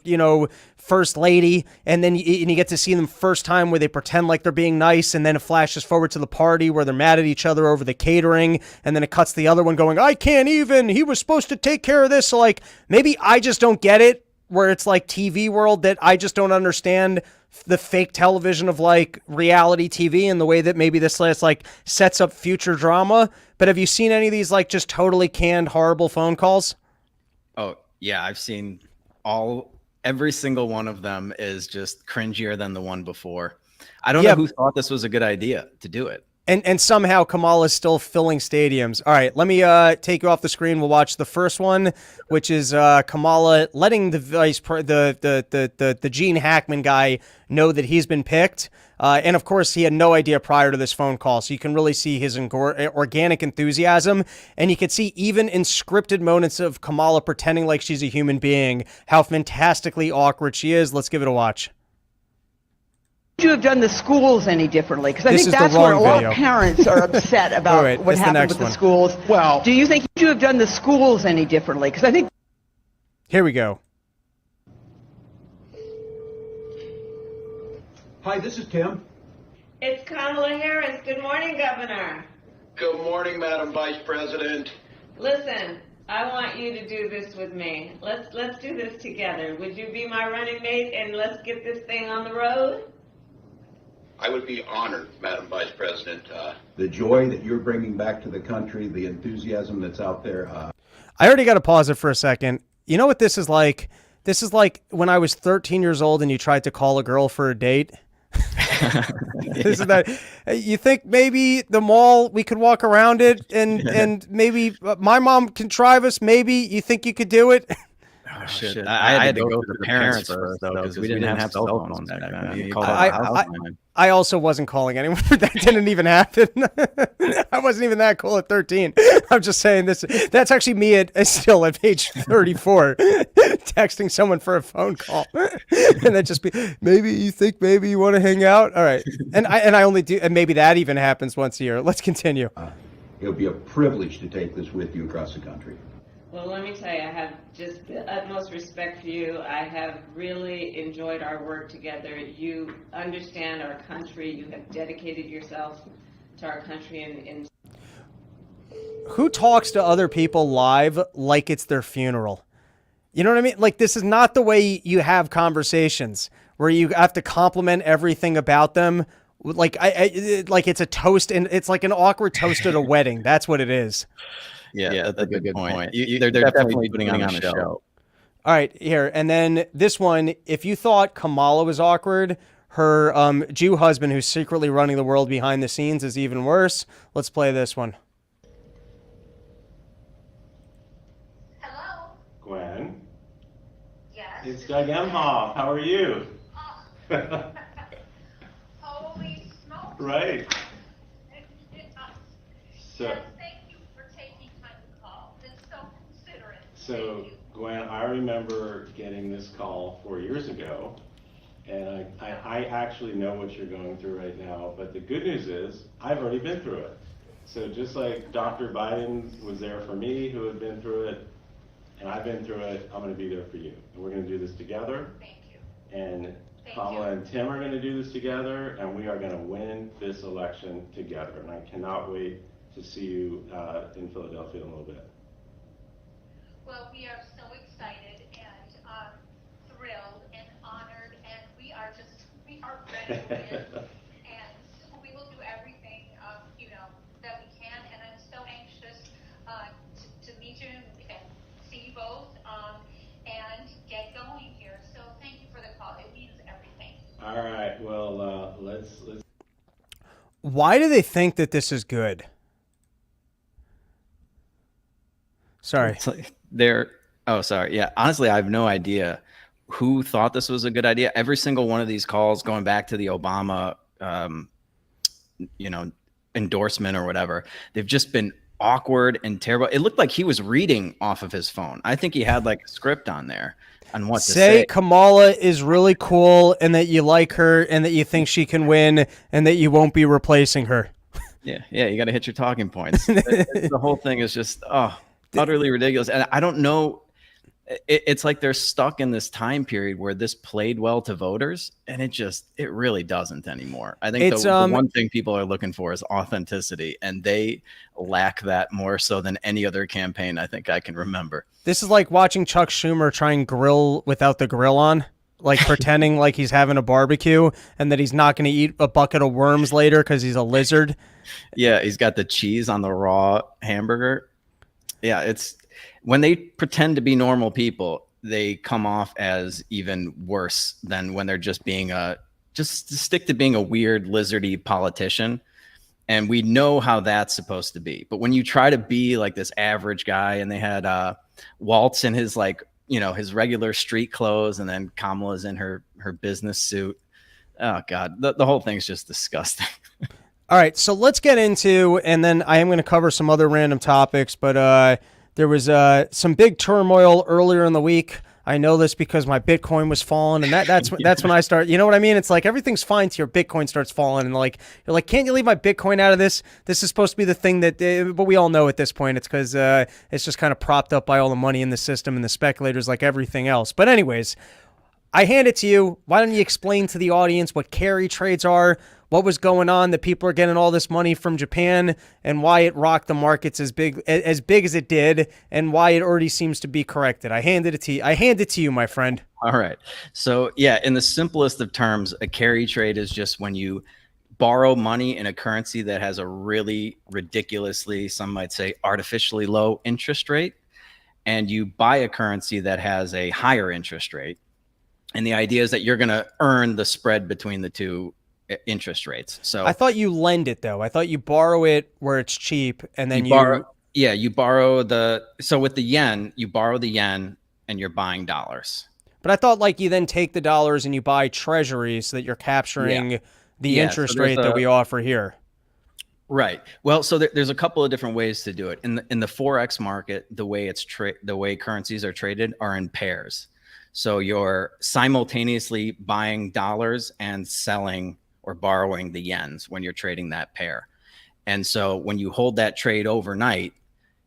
first lady, and then you get to see them first time where they pretend like they're being nice, and then it flashes forward to the party where they're mad at each other over the catering, and then it cuts the other one going, I can't even, he was supposed to take care of this. So like, maybe I just don't get it, where it's like TV world, that I just don't understand the fake television of like reality TV and the way that maybe this like sets up future drama. But have you seen any of these like just totally canned, horrible phone calls? Oh yeah, I've seen every single one of them is just cringier than the one before. I don't know who thought this was a good idea to do it. And somehow Kamala's still filling stadiums. All right, let me take you off the screen. We'll watch the first one, which is Kamala letting the Gene Hackman guy know that he's been picked. And of course, he had no idea prior to this phone call. So you can really see his organic enthusiasm. And you can see even in scripted moments of Kamala pretending like she's a human being, how fantastically awkward she is. Let's give it a watch. Would you have done the schools any differently? Because I This think is the that's where wrong a lot video. of parents are upset about Wait, what it's the happened next with the one. schools. Well, Do you think you should have done the schools any differently? Because I think Here we go. hi, this is Tim. It's Kamala Harris. Good morning, Governor. Good morning, Madam Vice President. Listen, I want you to do this with me. Let's do this together. Would you be my running mate, and let's get this thing on the road? I would be honored, Madam Vice President. The joy that you're bringing back to the country, the enthusiasm that's out there. I already got to pause it for a second. You know what this is like? This is like when I was 13 years old and you tried to call a girl for a date. This is that. You think maybe the mall, we could walk around it, and maybe my mom can drive us. Maybe you think you could do it? Oh, shit. I had to go to the parents first, though, because we didn't have cell phones back then. You called out the house line. I also wasn't calling anyone. That didn't even happen. I wasn't even that cool at 13. I'm just saying this. That's actually me still at age 34, texting someone for a phone call, and then just be, maybe you think maybe you want to hang out. All right, and I only do, and maybe that even happens once a year. Let's continue. It would be a privilege to take this with you across the country. Well, let me tell you, I have just the utmost respect for you. I have really enjoyed our work together. You understand our country. You have dedicated yourself to our country. And Who talks to other people live like it's their funeral? You know what I mean? Like, this is not the way you have conversations where you have to compliment everything about them. Like, like it's a toast, and it's like an awkward toast at a wedding. That's what it is. Yeah, that's a good point. They're definitely putting on a show. All right, here. And then this one, if you thought Kamala was awkward, her Jew husband who's secretly running the world behind the scenes is even worse. Let's play this one. Hello? Gwen, Yes? it's Doug Emhoff. How are you? Holy smoke. Right. So, Yes, thank you for taking time to call. It's so considerate. so Thank you. Gwen, I remember getting this call 4 years ago, and I actually know what you're going through right now, but the good news is, I've already been through it. So just like Dr. Biden was there for me, who had been through it, and I've been through it, I'm gonna be there for you. And we're gonna do this together. Thank you. And Thank Kamala you. and Tim are gonna do this together, and we are gonna win this election together. And I cannot wait to see you in Philadelphia in a little bit. Well, we are so excited and thrilled and honored, and we are ready to win. And we will do everything, that we can. And I'm so anxious to meet you and see you both and get going here. So thank you for the call. It means everything. All right, well, let's. Why do they think that this is good? Sorry. It's like oh, sorry. Yeah. Honestly, I have no idea who thought this was a good idea. Every single one of these calls going back to the Obama, endorsement or whatever, they've just been awkward and terrible. It looked like he was reading off of his phone. I think he had like a script on there on what to say. Kamala is really cool and that you like her and that you think she can win and that you won't be replacing her. Yeah. You got to hit your talking points. The whole thing is just, utterly ridiculous. And I don't know. It's like they're stuck in this time period where this played well to voters, and it really doesn't anymore. I think the one thing people are looking for is authenticity, and they lack that more so than any other campaign I think I can remember. This is like watching Chuck Schumer try and grill without the grill on, like pretending like he's having a barbecue and that he's not going to eat a bucket of worms later because he's a lizard. Yeah, he's got the cheese on the raw hamburger. Yeah, it's when they pretend to be normal people, they come off as even worse than when they're just being just stick to being a weird lizardy politician. And we know how that's supposed to be. But when you try to be like this average guy, and they had Waltz in his his regular street clothes, and then Kamala's in her business suit. Oh God, the whole thing's just disgusting. All right, so let's get into, and then I am going to cover some other random topics, but there was some big turmoil earlier in the week. I know this because my Bitcoin was falling, and that's when I start. You know what I mean? It's like everything's fine till your Bitcoin starts falling, and you're like, can't you leave my Bitcoin out of this? This is supposed to be the thing that, but we all know at this point it's because it's just kind of propped up by all the money in the system and the speculators, like everything else. But anyways, I hand it to you. Why don't you explain to the audience what carry trades are? What was going on that people are getting all this money from Japan, and why it rocked the markets as big as it did, and why it already seems to be corrected. I hand it to you, my friend. All right. So yeah, in the simplest of terms, a carry trade is just when you borrow money in a currency that has a really ridiculously, some might say artificially low interest rate, and you buy a currency that has a higher interest rate. And the idea is that you're going to earn the spread between the two interest rates. So I thought you lend it though. I thought you borrow it where it's cheap, and then you borrow so with the yen, you borrow the yen and you're buying dollars. But I thought you then take the dollars and you buy treasuries so that you're capturing the interest rate that we offer here. Right. Well, so there's a couple of different ways to do it. In the Forex market, the way currencies are traded are in pairs. So you're simultaneously buying dollars and selling or borrowing the yens when you're trading that pair. And so when you hold that trade overnight,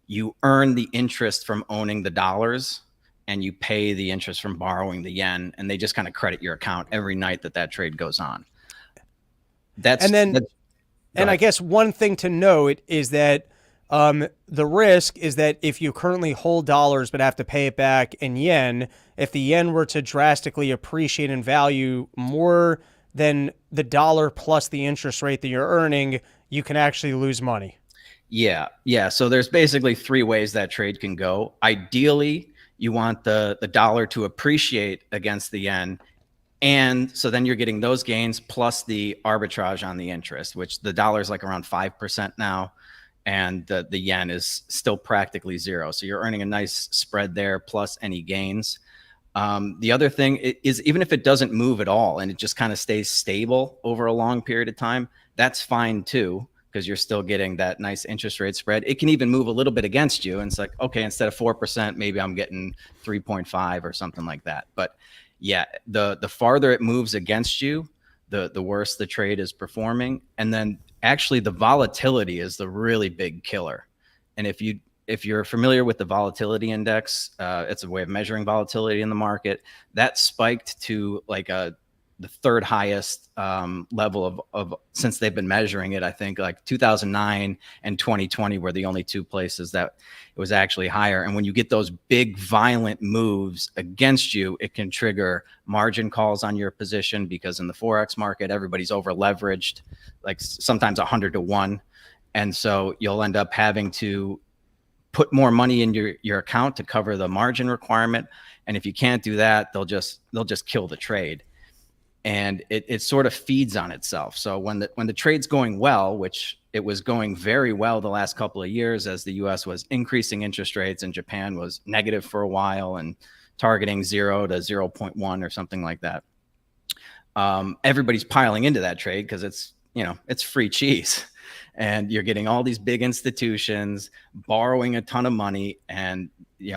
you earn the interest from owning the dollars and you pay the interest from borrowing the yen, and they just kind of credit your account every night that trade goes on. I guess one thing to note is that the risk is that if you currently hold dollars but have to pay it back in yen, if the yen were to drastically appreciate in value more than the dollar plus the interest rate that you're earning, you can actually lose money. Yeah. So there's basically three ways that trade can go. Ideally, you want the dollar to appreciate against the yen. And so then you're getting those gains plus the arbitrage on the interest, which the dollar is like around 5% now. And the yen is still practically zero. So you're earning a nice spread there plus any gains. The other thing is, even if it doesn't move at all and it just kind of stays stable over a long period of time, that's fine too, because you're still getting that nice interest rate spread. It can even move a little bit against you. And it's like, okay, instead of 4%, maybe I'm getting 3.5 or something like that. But yeah, the farther it moves against you, the worse the trade is performing. And then actually the volatility is the really big killer. And if you're familiar with the volatility index, it's a way of measuring volatility in the market. That spiked to like the third highest level of since they've been measuring it. I think like 2009 and 2020 were the only two places that it was actually higher. And when you get those big violent moves against you, it can trigger margin calls on your position, because in the Forex market, everybody's over leveraged, like sometimes 100 to 1. And so you'll end up having to put more money in your account to cover the margin requirement. And if you can't do that, they'll just kill the trade. And it sort of feeds on itself. So when the trade's going well, which it was going very well the last couple of years as the US was increasing interest rates and Japan was negative for a while and targeting 0 to 0.1 or something like that. Everybody's piling into that trade because it's free cheese. And you're getting all these big institutions borrowing a ton of money. And,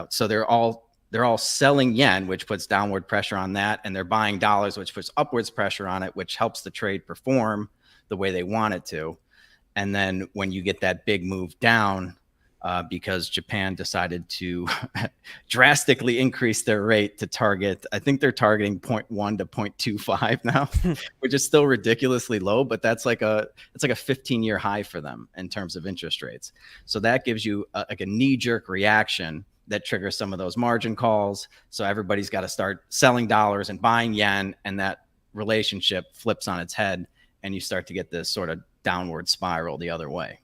so they're all selling yen, which puts downward pressure on that. And they're buying dollars, which puts upwards pressure on it, which helps the trade perform the way they want it to. And then when you get that big move down, because Japan decided to drastically increase their rate to target, I think they're targeting 0.1 to 0.25 now, which is still ridiculously low, but it's like a 15-year high for them in terms of interest rates. So that gives you like a knee-jerk reaction that triggers some of those margin calls. So everybody's got to start selling dollars and buying yen, and that relationship flips on its head, and you start to get this sort of downward spiral the other way.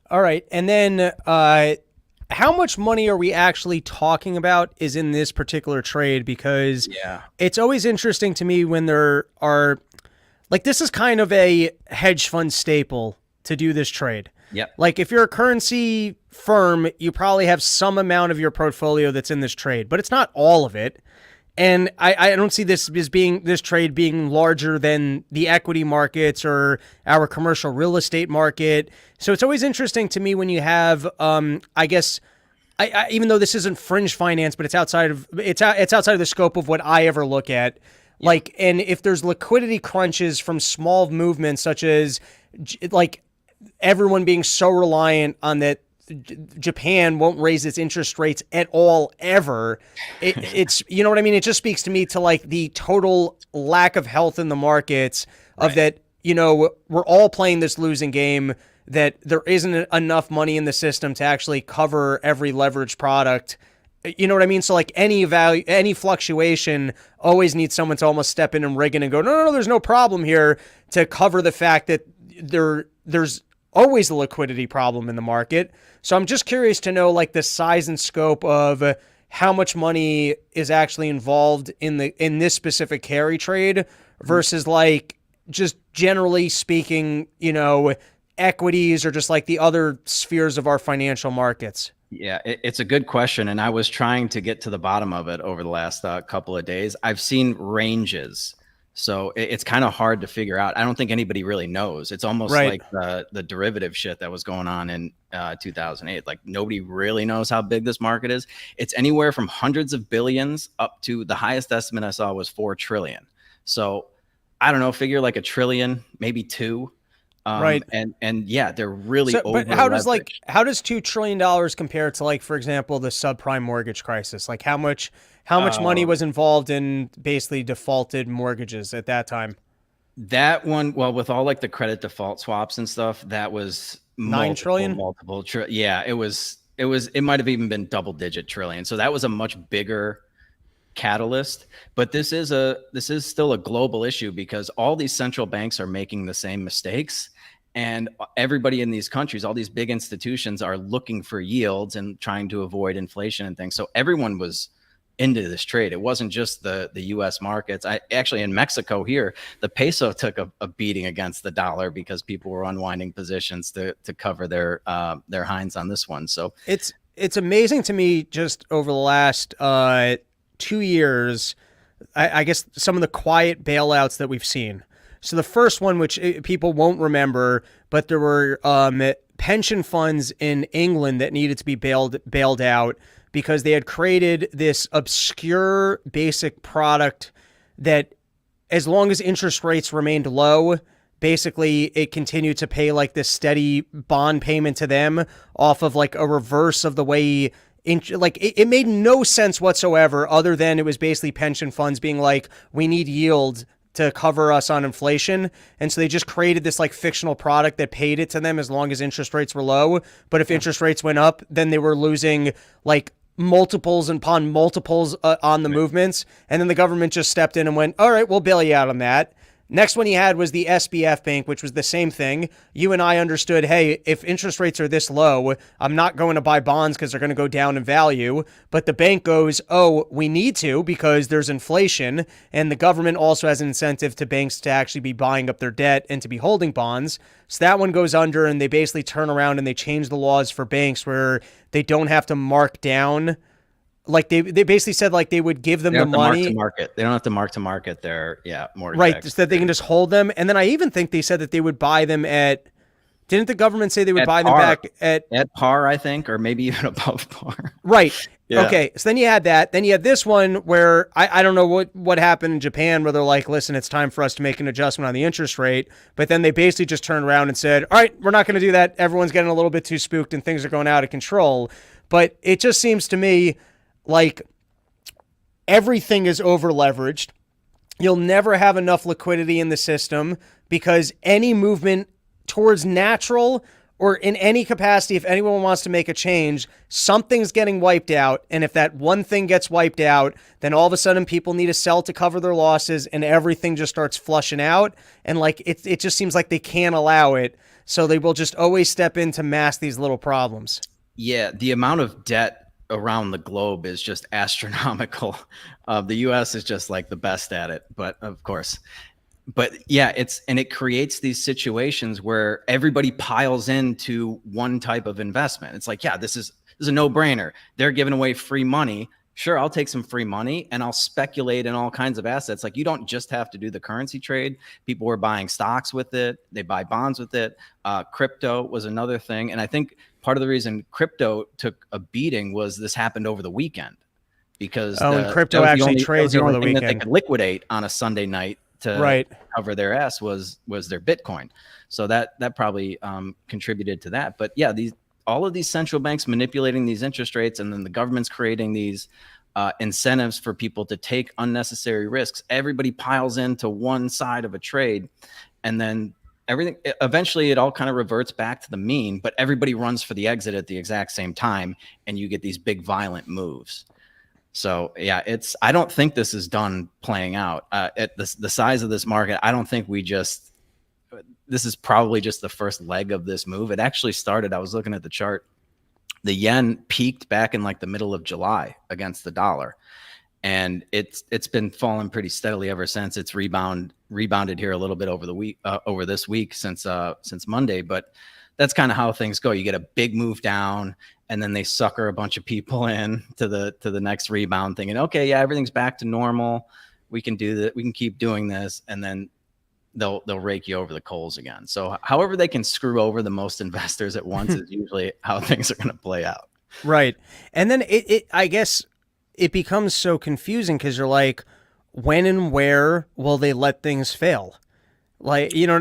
All right. And then how much money are we actually talking about is in this particular trade? Because it's always interesting to me when there are, like, this is kind of a hedge fund staple to do this trade. Yep. Like, if you're a currency firm, you probably have some amount of your portfolio that's in this trade, but it's not all of it. And I don't see this trade being larger than the equity markets or our commercial real estate market. So it's always interesting to me when you have, I guess, even though this isn't fringe finance, but it's outside of the scope of what I ever look at. Yeah. Like, and if there's liquidity crunches from small movements, such as like everyone being so reliant on that Japan won't raise its interest rates at all ever. It's, you know what I mean? It just speaks to me to like the total lack of health in the markets of that, we're all playing this losing game, that there isn't enough money in the system to actually cover every leveraged product. You know what I mean? So like any fluctuation always needs someone to almost step in and rig in and go, no, there's no problem here, to cover the fact that there's always a liquidity problem in the market. So I'm just curious to know like the size and scope of how much money is actually involved in this specific carry trade versus like just generally speaking, equities or just like the other spheres of our financial markets. Yeah, it's a good question. And I was trying to get to the bottom of it over the last couple of days. I've seen ranges. So it's kind of hard to figure out. I don't think anybody really knows. It's almost like the derivative shit that was going on in 2008. Like nobody really knows how big this market is. It's anywhere from hundreds of billions up to the highest estimate I saw was 4 trillion. So I don't know, figure like $1 trillion, maybe 2. Right. And yeah, they're really but how does $2 trillion compare to, like, for example, the subprime mortgage crisis? Like how much money was involved in basically defaulted mortgages at that time? That one, well, with all like the credit default swaps and stuff, that was 9 trillion. Yeah, it might have even been double-digit trillion. So that was a much bigger catalyst. But this is still a global issue because all these central banks are making the same mistakes. And everybody in these countries, all these big institutions are looking for yields and trying to avoid inflation and things. So everyone was into this trade. It wasn't just the U.S. markets. Actually in Mexico here, the peso took a beating against the dollar because people were unwinding positions to cover their hinds on this one. So it's amazing to me just over the last 2 years, I guess some of the quiet bailouts that we've seen. So the first one, which people won't remember, but there were pension funds in England that needed to be bailed out because they had created this obscure basic product that, as long as interest rates remained low, basically it continued to pay like this steady bond payment to them off of like a reverse of the way it made no sense whatsoever, other than it was basically pension funds being like, we need yield to cover us on inflation. And so they just created this like fictional product that paid it to them as long as interest rates were low. But if interest rates went up, then they were losing like multiples upon multiples on the movements. And then the government just stepped in and went, all right, we'll bail you out on that. Next one he had was the SBF Bank, which was the same thing. You and I understood, hey, if interest rates are this low, I'm not going to buy bonds because they're going to go down in value. But the bank goes, oh, we need to because there's inflation. And the government also has an incentive to banks to actually be buying up their debt and to be holding bonds. So that one goes under, and they basically turn around and they change the laws for banks where they don't have to mark down. Like they basically said like they would give them the money. They don't have to mark to market their mortgage. Right, so that they can just hold them. And then I even think they said that they would buy them at. Didn't the government say they would buy them back at par? I think, or maybe even above par. Right. Yeah. Okay. So then you had that. Then you had this one where I don't know what happened in Japan where they're like, listen, it's time for us to make an adjustment on the interest rate. But then they basically just turned around and said, all right, we're not going to do that. Everyone's getting a little bit too spooked and things are going out of control. But it just seems to me like everything is over leveraged. You'll never have enough liquidity in the system because any movement towards natural or in any capacity, if anyone wants to make a change, something's getting wiped out. And if that one thing gets wiped out, then all of a sudden people need to sell to cover their losses and everything just starts flushing out. And like it just seems like they can't allow it. So they will just always step in to mask these little problems. Yeah, the amount of debt around the globe is just astronomical. The US is just like the best at it, but of course. But yeah, it creates these situations where everybody piles into one type of investment. It's like, yeah, this is a no-brainer. They're giving away free money. Sure, I'll take some free money and I'll speculate in all kinds of assets. Like, you don't just have to do the currency trade. People were buying stocks with it. They buy bonds with it. Crypto was another thing. And I think part of the reason crypto took a beating was this happened over the weekend because and crypto actually trades over the weekend. That they could liquidate on a Sunday night to cover their ass was their Bitcoin. So that probably contributed to that. But yeah, all of these central banks manipulating these interest rates, and then the government's creating these incentives for people to take unnecessary risks. Everybody piles into one side of a trade, and then eventually it all kind of reverts back to the mean, but everybody runs for the exit at the exact same time, and you get these big violent moves. So yeah, I don't think this is done playing out at the size of this market. I don't think this is probably just the first leg of this move. It actually started, I was looking at the chart, the yen peaked back in like the middle of July against the dollar. And it's been falling pretty steadily ever since. It's rebounded here a little bit over this week since Monday, but that's kind of how things go. You get a big move down and then they sucker a bunch of people in to the next rebound thinking, okay, yeah, everything's back to normal. We can do that. We can keep doing this. And then they'll rake you over the coals again. So however they can screw over the most investors at once is usually how things are going to play out. Right. And then I guess it becomes so confusing because you're like, when and where will they let things fail? Like, you know,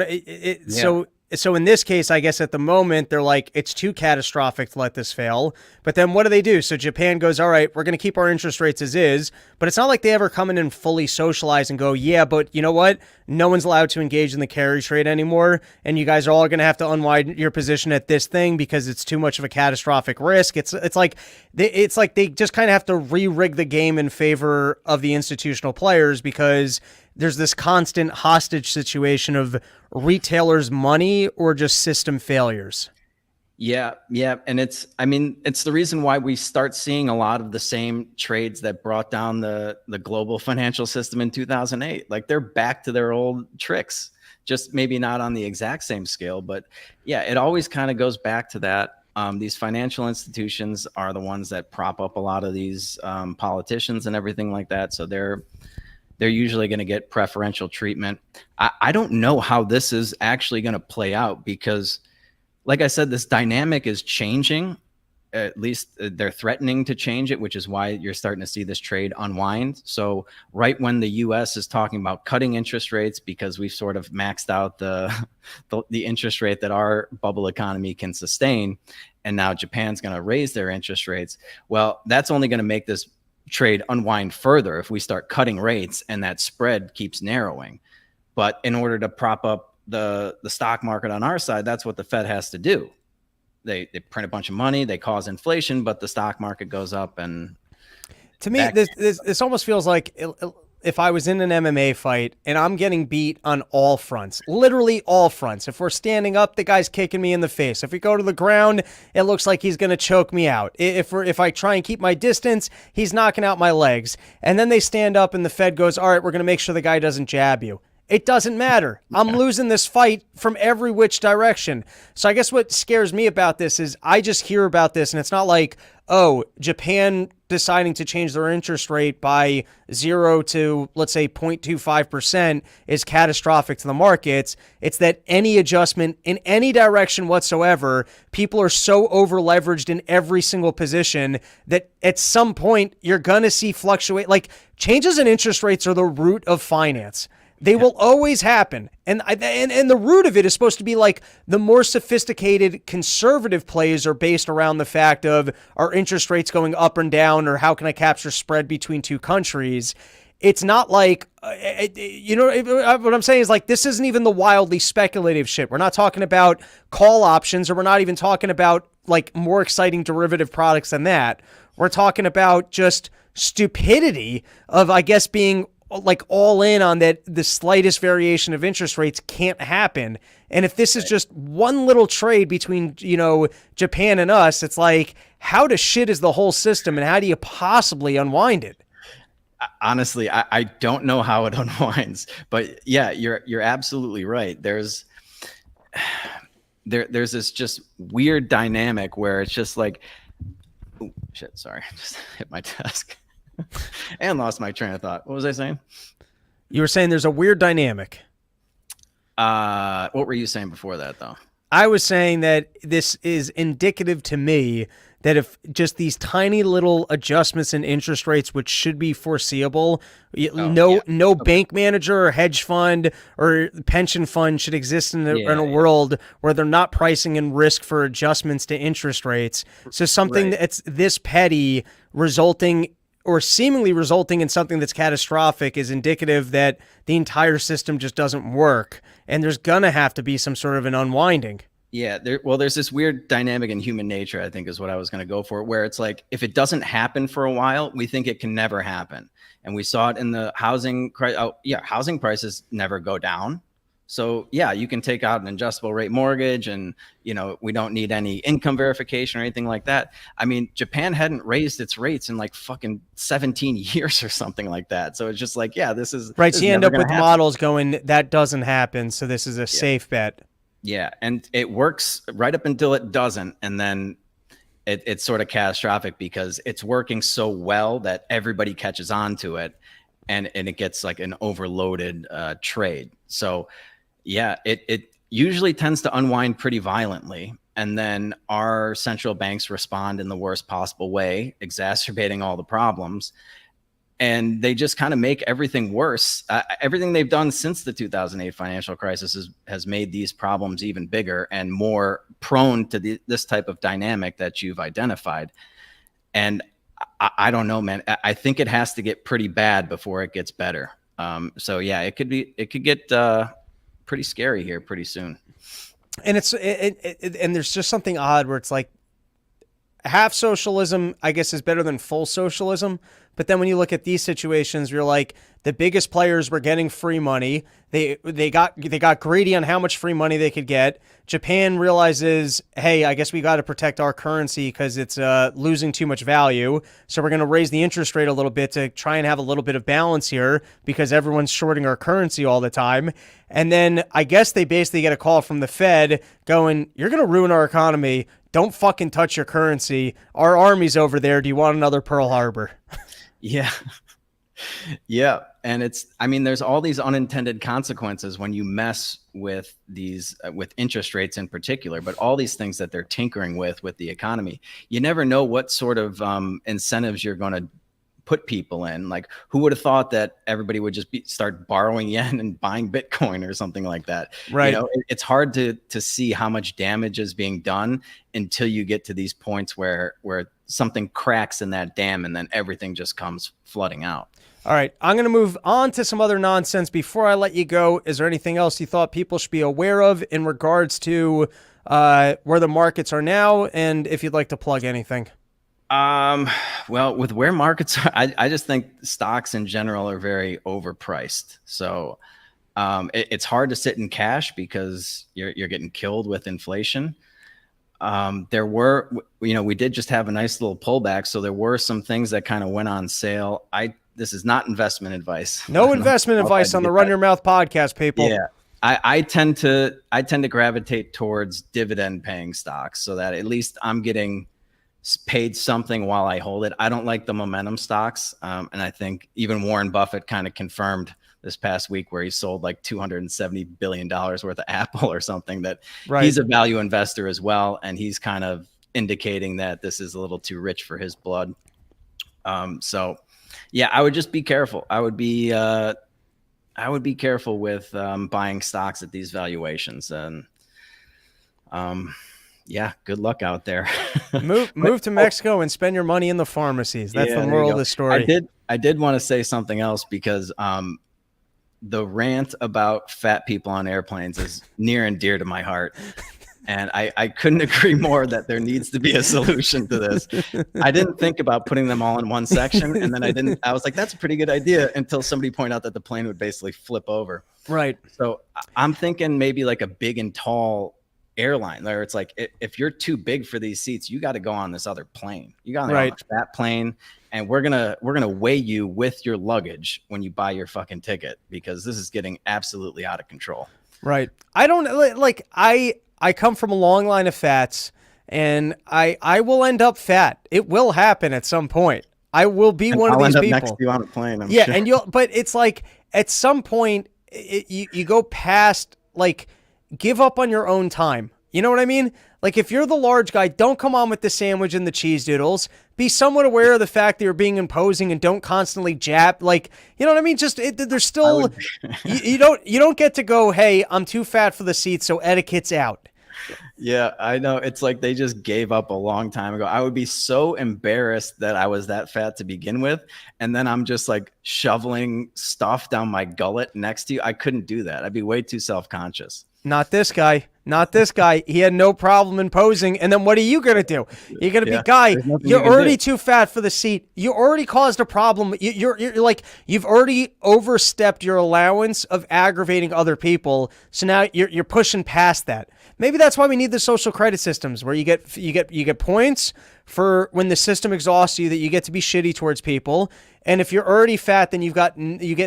So in this case, I guess at the moment, they're like, it's too catastrophic to let this fail. But then what do? So Japan goes, all right, we're going to keep our interest rates as is. But it's not like they ever come in and fully socialize and go, yeah, but you know what? No one's allowed to engage in the carry trade anymore. And you guys are all going to have to unwind your position at this thing because it's too much of a catastrophic risk. It's like they just kind of have to re-rig the game in favor of the institutional players because there's this constant hostage situation of retailers' money or just system failures. Yeah. And it's the reason why we start seeing a lot of the same trades that brought down the global financial system in 2008. Like, they're back to their old tricks, just maybe not on the exact same scale. But yeah, it always kind of goes back to that. These financial institutions are the ones that prop up a lot of these politicians and everything like that. So they're usually going to get preferential treatment. I don't know how this is actually going to play out because, like I said, this dynamic is changing. At least they're threatening to change it, which is why you're starting to see this trade unwind. So right when the U.S. is talking about cutting interest rates because we've sort of maxed out the interest rate that our bubble economy can sustain, and now Japan's going to raise their interest rates, well, that's only going to make this trade unwind further if we start cutting rates and that spread keeps narrowing. But in order to prop up the stock market on our side, that's what the Fed has to do. They print a bunch of money, they cause inflation, but the stock market goes up. And to me, this almost feels like if I was in an MMA fight and I'm getting beat on all fronts, literally all fronts. If we're standing up, the guy's kicking me in the face. If we go to the ground, it looks like he's going to choke me out. If I try and keep my distance, he's knocking out my legs. And then they stand up and the Fed goes, all right, we're going to make sure the guy doesn't jab you. It doesn't matter. I'm losing this fight from every which direction. So I guess what scares me about this is I just hear about this and it's not like, oh, Japan deciding to change their interest rate by 0 to, let's say, 0.25% is catastrophic to the markets. It's that any adjustment in any direction whatsoever, people are so over leveraged in every single position that at some point you're going to see fluctuate. Like changes in interest rates are the root of finance. They will always happen. And the root of it is supposed to be like the more sophisticated conservative plays are based around the fact of are interest rates going up and down or how can I capture spread between two countries? It's not like, what I'm saying is like this isn't even the wildly speculative shit. We're not talking about call options or we're not even talking about like more exciting derivative products than that. We're talking about just stupidity of, I guess, being like all in on that the slightest variation of interest rates can't happen. And if this is just one little trade between, Japan and us, it's like, how to shit is the whole system and how do you possibly unwind it? Honestly, I don't know how it unwinds, but yeah, you're absolutely right. There's this just weird dynamic where it's just like, oh shit, sorry, I just hit my desk. And lost my train of thought. What was I saying? You were saying there's a weird dynamic. What were you saying before that, though? I was saying that this is indicative to me that if just these tiny little adjustments in interest rates, which should be foreseeable, no bank manager or hedge fund or pension fund should exist in a world where they're not pricing in risk for adjustments to interest rates. So something that's this petty resulting or seemingly resulting in something that's catastrophic is indicative that the entire system just doesn't work. And there's going to have to be some sort of an unwinding. Yeah, there's this weird dynamic in human nature, I think is what I was going to go for, where it's like, if it doesn't happen for a while, we think it can never happen. And we saw it in the housing prices never go down. So yeah, you can take out an adjustable rate mortgage and, we don't need any income verification or anything like that. I mean, Japan hadn't raised its rates in like fucking 17 years or something like that. So it's just like, yeah, this is right. So you end up with models going, that doesn't happen. So this is a safe bet. Yeah. And it works right up until it doesn't. And then it's sort of catastrophic because it's working so well that everybody catches on to it and it gets like an overloaded trade. So yeah, it usually tends to unwind pretty violently. And then our central banks respond in the worst possible way, exacerbating all the problems. And they just kind of make everything worse. Everything they've done since the 2008 financial crisis has made these problems even bigger and more prone to this type of dynamic that you've identified. And I don't know, man. I think it has to get pretty bad before it gets better. So yeah, it could get pretty scary here pretty soon. And and there's just something odd where it's like half socialism, I guess, is better than full socialism. But then when you look at these situations, you're like, the biggest players were getting free money. They got greedy on how much free money they could get. Japan realizes, hey, I guess we got to protect our currency because it's losing too much value. So we're going to raise the interest rate a little bit to try and have a little bit of balance here because everyone's shorting our currency all the time. And then I guess they basically get a call from the Fed going, you're going to ruin our economy. Don't fucking touch your currency. Our army's over there. Do you want another Pearl Harbor? Yeah. Yeah. And I mean, there's all these unintended consequences when you mess with these, with interest rates in particular, but all these things that they're tinkering with the economy. You never know what sort of incentives you're going to put people in. Like, who would have thought that everybody would just start borrowing yen and buying Bitcoin or something like that? Right. You know, it's hard to see how much damage is being done until you get to these points where something cracks in that dam and then everything just comes flooding out. All right, I'm going to move on to some other nonsense. Before I let you go, is there anything else you thought people should be aware of in regards to where the markets are now, and if you'd like to plug anything? Well, with where markets are, I just think stocks in general are very overpriced. So it's hard to sit in cash because you're getting killed with inflation. There were, we did just have a nice little pullback. So there were some things that kind of went on sale. This is not investment advice. No investment advice on the Run Your Mouth podcast, people. Yeah. I tend to gravitate towards dividend paying stocks so that at least I'm getting paid something while I hold it. I don't like the momentum stocks. And I think even Warren Buffett kind of confirmed this past week where he sold like $270 billion worth of Apple or something, that he's a value investor as well. And he's kind of indicating that this is a little too rich for his blood. So yeah, I would just be careful. I would be careful with buying stocks at these valuations. And yeah, good luck out there. Move to Mexico and spend your money in the pharmacies. That's the moral of the story. I did want to say something else because the rant about fat people on airplanes is near and dear to my heart. And I couldn't agree more that there needs to be a solution to this. I didn't think about putting them all in one section. And then I was like, that's a pretty good idea, until somebody pointed out that the plane would basically flip over. Right. So I'm thinking maybe like a big and tall airline where it's like, if you're too big for these seats, you got to go on this other plane. You got to go on that plane. And we're going to weigh you with your luggage when you buy your fucking ticket, because this is getting absolutely out of control. Right. I don't like, I come from a long line of fats, and I will end up fat. It will happen at some point. I will be one of these people. I'll end up next to you on a plane, I'm sure. And but it's like at some point you go past, like, give up on your own time. You know what I mean? Like, if you're the large guy, don't come on with the sandwich and the cheese doodles. Be somewhat aware of the fact that you're being imposing, and don't constantly jab. Like, you know what I mean? Just there's still you don't get to go, hey, I'm too fat for the seat, so etiquette's out. Yeah, I know. It's like they just gave up a long time ago. I would be so embarrassed that I was that fat to begin with. And then I'm just like shoveling stuff down my gullet next to you. I couldn't do that. I'd be way too self-conscious. Not this guy. Not this guy. He had no problem imposing. And then what are you going to do? You're going to be, guy, you're already too fat for the seat. You already caused a problem. You're like, you've already overstepped your allowance of aggravating other people. So now you're pushing past that. Maybe that's why we need the social credit systems, where you get points for when the system exhausts you, that you get to be shitty towards people. And if you're already fat, then you get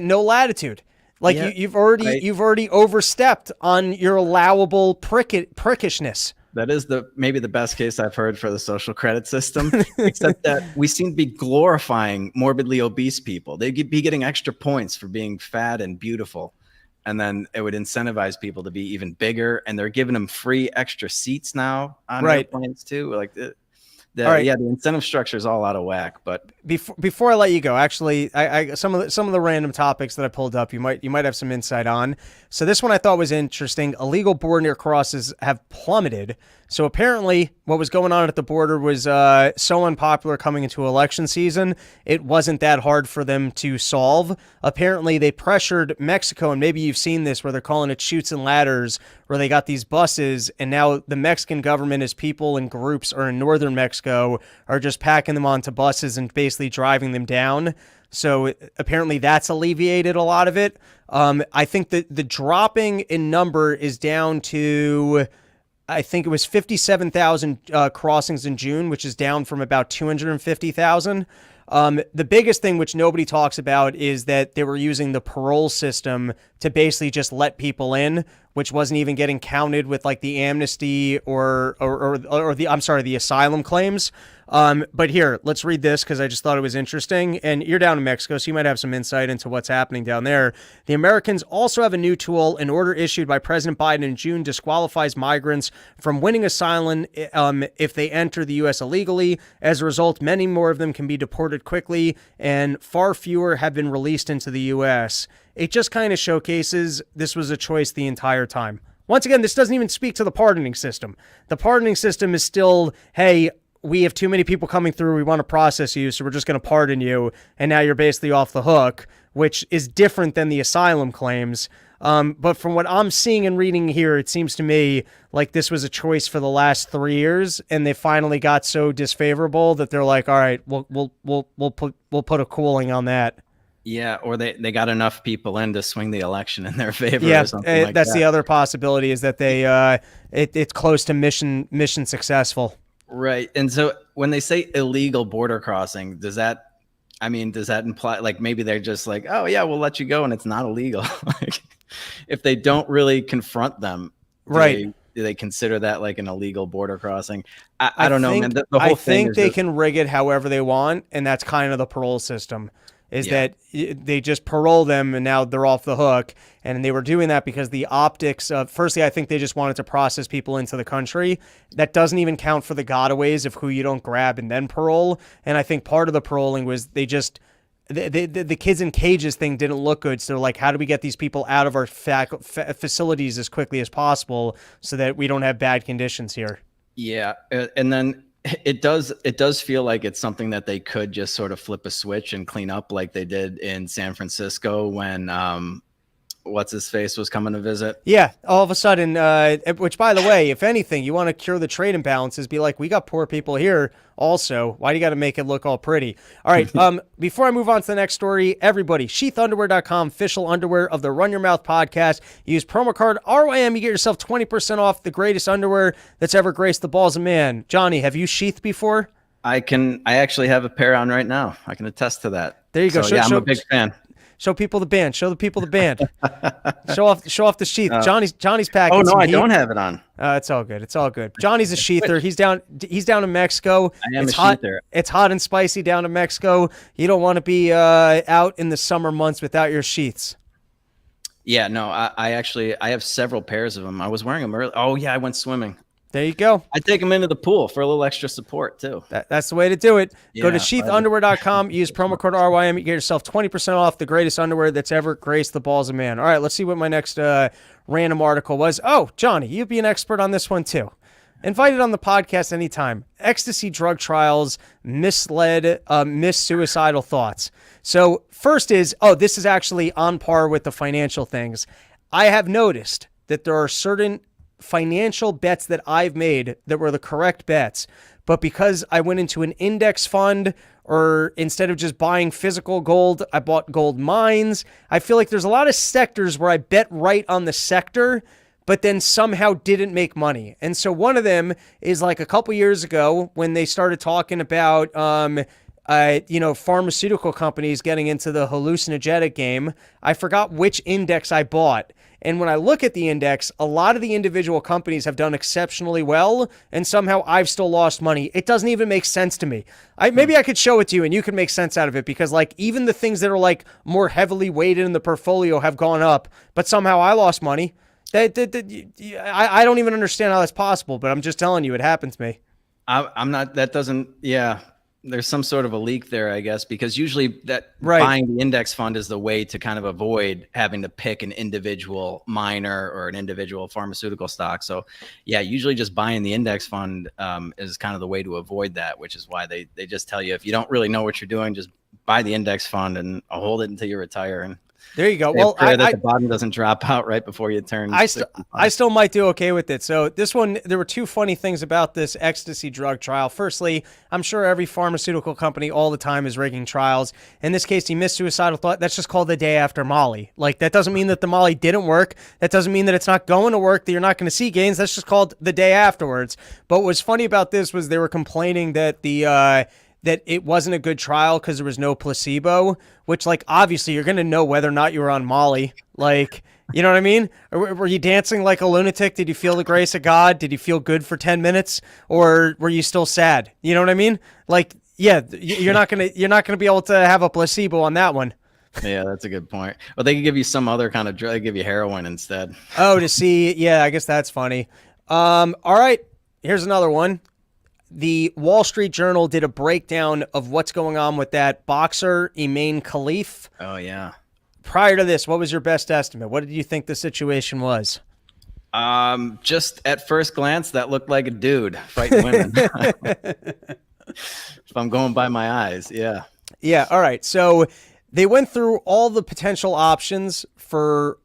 no latitude. Like, you've already overstepped on your allowable prickishness. That is maybe the best case I've heard for the social credit system, except that we seem to be glorifying morbidly obese people. They'd be getting extra points for being fat and beautiful. And then it would incentivize people to be even bigger. And they're giving them free extra seats now on airplanes too. Like, the incentive structure is all out of whack. But before I let you go, actually, I some of the random topics that I pulled up, you might have some insight on. So this one I thought was interesting. Illegal border crosses have plummeted. So apparently, what was going on at the border was so unpopular coming into election season, it wasn't that hard for them to solve. Apparently, they pressured Mexico, and maybe you've seen this, where they're calling it chutes and ladders, where they got these buses, and now the Mexican government, as people and groups are in northern Mexico, are just packing them onto buses and basically driving them down. So apparently that's alleviated a lot of it. I think that the dropping in number is down to, I think it was 57,000 crossings in June, which is down from about 250,000. The biggest thing, which nobody talks about, is that they were using the parole system to basically just let people in, which wasn't even getting counted with like the amnesty or the asylum claims. But here, let's read this because I just thought it was interesting. And you're down in Mexico, so you might have some insight into what's happening down there. The Americans also have a new tool. An order issued by President Biden in June disqualifies migrants from winning asylum if they enter the U.S. illegally. As a result, many more of them can be deported quickly, and far fewer have been released into the U.S. It just kind of showcases this was a choice the entire time. Once again, this doesn't even speak to the pardoning system. The pardoning system is still, hey, we have too many people coming through, we want to process you, so we're just going to pardon you, and now you're basically off the hook, which is different than the asylum claims. But from what I'm seeing and reading here, it seems to me like this was a choice for the last 3 years, and they finally got so disfavorable that they're like, all right, we'll put a cooling on that. Yeah, or they got enough people in to swing the election in their favor. Yeah, or something like that's that. the other possibility, is that they it's close to mission successful. Right. And so when they say illegal border crossing, does that imply like maybe they're just like, oh yeah, we'll let you go and it's not illegal? Like, if they don't really confront them, right? Do they consider that like an illegal border crossing? I don't know, man. The whole I thing think is they just, can rig it however they want, and that's kind of the parole system. Is that they just parole them and now they're off the hook. And they were doing that because the optics of, firstly, I think they just wanted to process people into the country. That doesn't even count for the gotaways of who you don't grab and then parole. And I think part of the paroling was they just, the kids in cages thing didn't look good. So they're like, how do we get these people out of our facilities as quickly as possible so that we don't have bad conditions here? Yeah. And then it does feel like it's something that they could just sort of flip a switch and clean up like they did in San Francisco when what's his face was coming to visit. Yeah, all of a sudden, which by the way, if anything, you want to cure the trade imbalances, be like, we got poor people here also. Why do you got to make it look all pretty? All right, before I move on to the next story, everybody, sheathunderwear.com, official underwear of the Run Your Mouth podcast. Use promo code RYM, you get yourself 20% off the greatest underwear that's ever graced the balls of man. Johnny, have you sheathed before? I actually have a pair on right now. I can attest to that. There you go. So, I'm a big fan. Show people the band. Show the people the band. show off the sheath. Johnny's packing. Oh no, I heat. don't have it on. It's all good. It's all good. Johnny's a sheather. He's down in Mexico. I am it's a hot. sheather. It's hot and spicy down in Mexico. You don't want to be out in the summer months without your sheaths. Yeah, no, I have several pairs of them. I was wearing them early. Oh yeah, I went swimming. There you go. I take them into the pool for a little extra support too. That's the way to do it. Go to Yeah, sheathunderwear.com. Use promo code RYM. You get yourself 20% off the greatest underwear that's ever graced the balls of man. All right, let's see what my next random article was. Oh, Johnny, you'd be an expert on this one too. Invited on the podcast anytime. Ecstasy drug trials misled, suicidal thoughts. So first is, this is actually on par with the financial things. I have noticed that there are certain financial bets that I've made that were the correct bets, but because I went into an index fund, or instead of just buying physical gold, I bought gold mines. I feel like there's a lot of sectors where I bet right on the sector, but then somehow didn't make money. And so one of them is like a couple years ago when they started talking about pharmaceutical companies getting into the hallucinogenic game. I forgot which index I bought. And when I look at the index, a lot of the individual companies have done exceptionally well, and somehow I've still lost money. It doesn't even make sense to me. Maybe I could show it to you and you can make sense out of it, because like even the things that are like more heavily weighted in the portfolio have gone up, but somehow I lost money. I don't even understand how that's possible, but I'm just telling you, it happened to me. I'm not, that doesn't, yeah. There's some sort of a leak there, I guess, because usually right. Buying the index fund is the way to kind of avoid having to pick an individual miner or an individual pharmaceutical stock. So yeah, usually just buying the index fund is kind of the way to avoid that, which is why they just tell you, if you don't really know what you're doing, just buy the index fund and hold it until you retire. And there you go. Well, the bottom doesn't drop out right before you turn. I still might do okay with it. So this one, there were two funny things about this ecstasy drug trial. Firstly, I'm sure every pharmaceutical company all the time is rigging trials. In this case, he missed suicidal thought. That's just called the day after Molly. Like, that doesn't mean that the Molly didn't work. That doesn't mean that it's not going to work, that you're not going to see gains. That's just called the day afterwards. But what's funny about this was they were complaining that that it wasn't a good trial because there was no placebo, which, like, obviously you're going to know whether or not you were on Molly. Like, You know what I mean? Or were you dancing like a lunatic? Did you feel the grace of God? Did you feel good for 10 minutes? Or were you still sad? You know what I mean? Like, yeah, you're not gonna be able to have a placebo on that one. Yeah, that's a good point. Well, they could give you some other kind of drug. They give you heroin instead. Oh, to see, yeah, I guess that's funny. All right, here's another one. The Wall Street Journal did a breakdown of what's going on with that boxer, Imane Khalif. Oh, yeah. Prior to this, what was your best estimate? What did you think the situation was? Just at first glance, that looked like a dude fighting women. If I'm going by my eyes, yeah. Yeah, all right. So they went through all the potential options for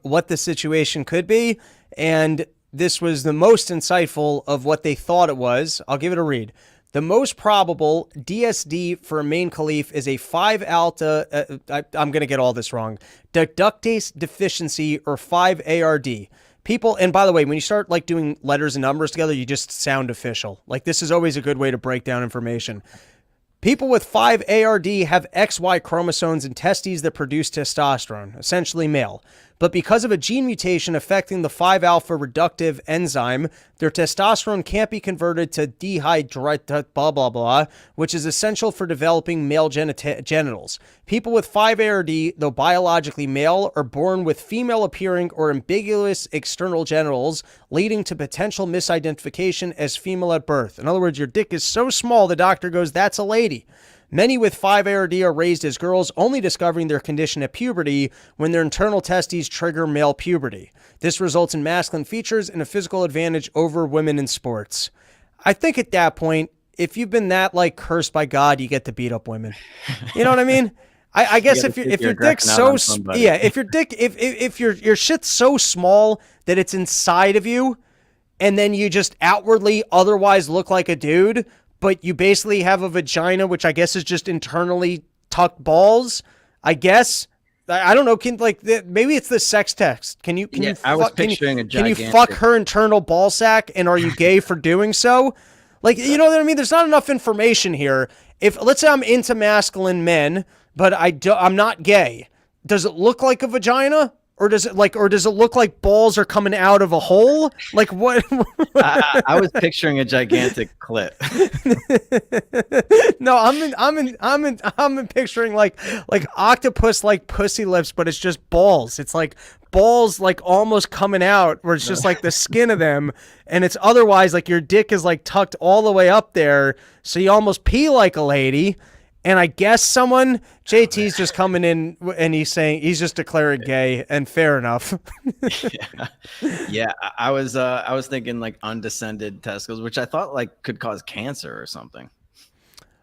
what the situation could be, and this was the most insightful of what they thought it was. I'll give it a read. The most probable DSD for Imane Khalif is a 5-alpha, I'm going to get all this wrong, deductase deficiency, or 5-ARD. People, and by the way, when you start like doing letters and numbers together, you just sound official. Like, this is always a good way to break down information. People with 5-ARD have XY chromosomes and testes that produce testosterone, essentially male. But because of a gene mutation affecting the 5-alpha reductive enzyme, their testosterone can't be converted to dehydrate blah, blah, blah, which is essential for developing male genitals. People with 5-ARD, though biologically male, are born with female-appearing or ambiguous external genitals, leading to potential misidentification as female at birth. In other words, your dick is so small the doctor goes, that's a lady. Many with 5-ARD are raised as girls, only discovering their condition at puberty when their internal testes trigger male puberty. This results in masculine features and a physical advantage over women in sports. I think at that point, if you've been that like cursed by God, you get to beat up women. You know what I mean? I guess if your dick's so if your shit's so small that it's inside of you, and then you just outwardly otherwise look like a dude, but you basically have a vagina, which I guess is just internally tucked balls. I guess I don't know. Maybe it's the sex test. Can you fuck her internal ball sack? And are you gay for doing so? Like, you know what I mean? There's not enough information here. If let's say I'm into masculine men, but I'm not gay. Does it look like a vagina? Or does it look like balls are coming out of a hole? Like what? I was picturing a gigantic clit. No, I'm picturing like octopus like pussy lips, but it's just balls. It's like balls like almost coming out, where it's just like the skin of them, and it's otherwise like your dick is like tucked all the way up there, so you almost pee like a lady. And I guess JT's just coming in and he's saying he's just declared gay, and fair enough. Yeah. I was thinking like undescended testicles, which I thought like could cause cancer or something.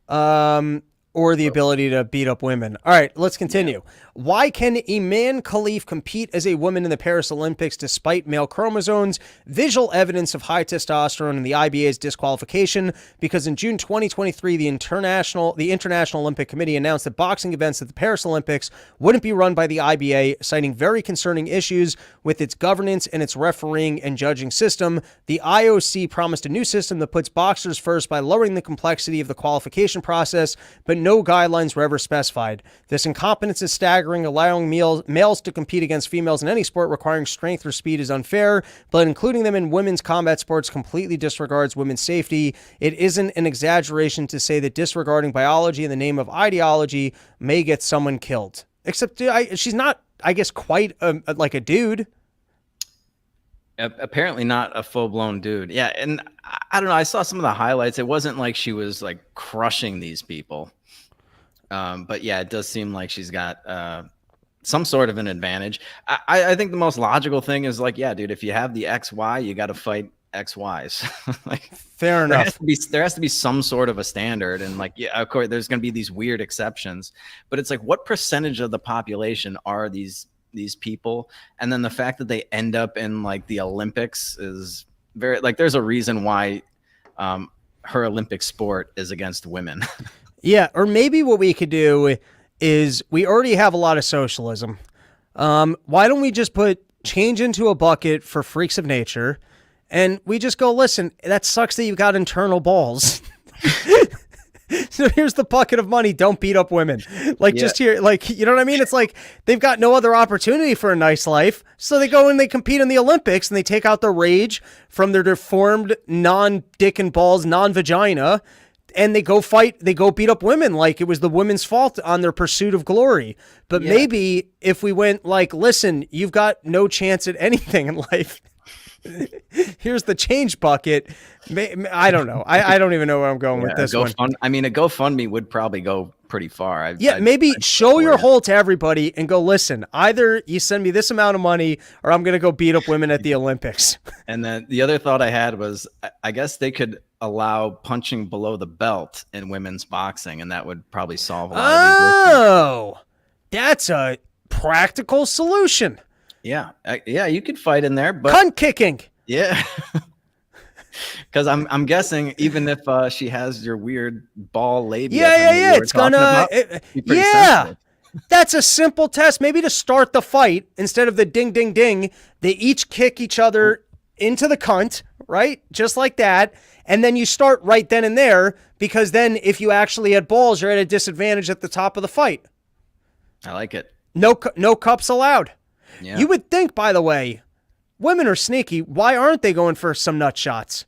Or the ability to beat up women. All right, let's continue. Yeah. Why can Imane Khalif compete as a woman in the Paris Olympics despite male chromosomes? Visual evidence of high testosterone in the IBA's disqualification, because in June 2023, the International Olympic Committee announced that boxing events at the Paris Olympics wouldn't be run by the IBA, citing very concerning issues with its governance and its refereeing and judging system. The IOC promised a new system that puts boxers first by lowering the complexity of the qualification process, but no guidelines were ever specified. This incompetence is staggering. Allowing males to compete against females in any sport requiring strength or speed is unfair, but including them in women's combat sports completely disregards women's safety. It isn't an exaggeration to say that disregarding biology in the name of ideology may get someone killed. Except she's not, I guess, quite like a dude. Apparently not a full-blown dude. Yeah, and I don't know. I saw some of the highlights. It wasn't like she was like crushing these people. But yeah, it does seem like she's got some sort of an advantage. I think the most logical thing is like, yeah, dude, if you have the XY, you got to fight XYs. Like, fair enough. There has to be some sort of a standard, and like, yeah, of course, there's going to be these weird exceptions. But it's like, what percentage of the population are these people? And then the fact that they end up in like the Olympics is very like. There's a reason why her Olympic sport is against women. Yeah, or maybe what we could do is we already have a lot of socialism. Why don't we just put change into a bucket for freaks of nature, and we just go, listen, that sucks that you've got internal balls. So here's the bucket of money. Don't beat up women. Like, just here, like, you know what I mean? It's like they've got no other opportunity for a nice life. So they go and they compete in the Olympics and they take out the rage from their deformed, non-dick and balls, non-vagina, and they go fight, they go beat up women like it was the women's fault on their pursuit of glory. But maybe if we went like, listen, you've got no chance at anything in life. Here's the change bucket. I don't know. I don't even know where I'm going with this one. I mean, a GoFundMe would probably go pretty far. Maybe show your hole to everybody and go, listen, either you send me this amount of money or I'm going to go beat up women at the Olympics. And then the other thought I had was, I guess they could allow punching below the belt in women's boxing, and that would probably solve a lot of these issues. Oh, that's a practical solution. Yeah, you could fight in there, but cunt kicking. Yeah, because I'm guessing even if she has your weird ball labia, it's gonna, that's a simple test. Maybe to start the fight, instead of the ding, ding, ding, they each kick each other into the cunt, right? Just like that, and then you start right then and there, because then if you actually had balls, you're at a disadvantage at the top of the fight. I like it. No cups allowed. Yeah. You would think, by the way, women are sneaky. Why aren't they going for some nut shots?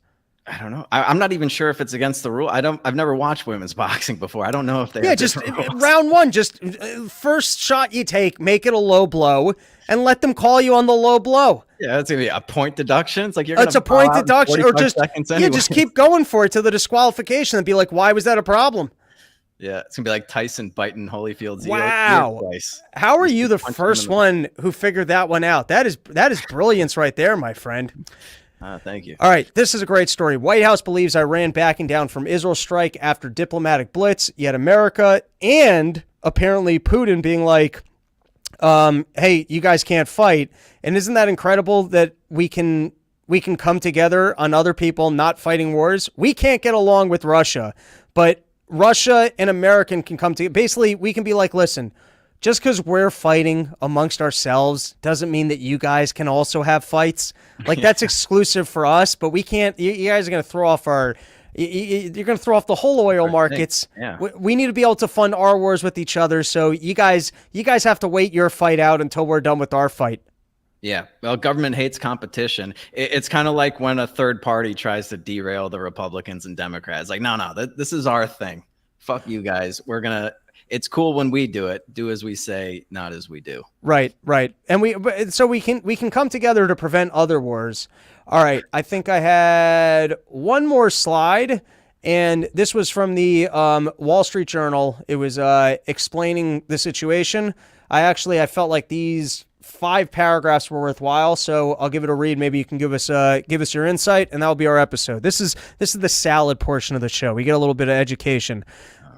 I don't know. I'm not even sure if it's against the rule. I've never watched women's boxing before. I don't know if they. Yeah, just round one. Just first shot you take, make it a low blow, and let them call you on the low blow. Yeah, it's gonna be a point deduction. It's like it's a point deduction, or just just keep going for it to the disqualification and be like, why was that a problem? Yeah, it's gonna be like Tyson biting Holyfield's wow. ear twice. How are you the first one who figured that one out? That is brilliance right there, my friend. Thank you. All right, this is a great story. White House believes Iran backing down from Israel strike after diplomatic blitz. Yet America and apparently Putin being like, hey, you guys can't fight. And isn't that incredible that we can come together on other people not fighting wars? We can't get along with Russia, but Russia and American can come together. Basically, we can be like, listen, just because we're fighting amongst ourselves doesn't mean that you guys can also have fights. Like, that's exclusive for us, but we can't. You guys are going to throw off you're going to throw off the whole oil markets. Yeah. We need to be able to fund our wars with each other. So you guys have to wait your fight out until we're done with our fight. Yeah, well, government hates competition. It's kind of like when a third party tries to derail the Republicans and Democrats. Like, no, this is our thing. Fuck you guys. It's cool when we do it. Do as we say, not as we do. Right. And we can come together to prevent other wars. All right, I think I had one more slide, and this was from the Wall Street Journal. It was explaining the situation. I felt like these 5 paragraphs were worthwhile, so I'll give it a read. Maybe you can give us your insight, and that'll be our episode. This is the salad portion of the show. We get a little bit of education.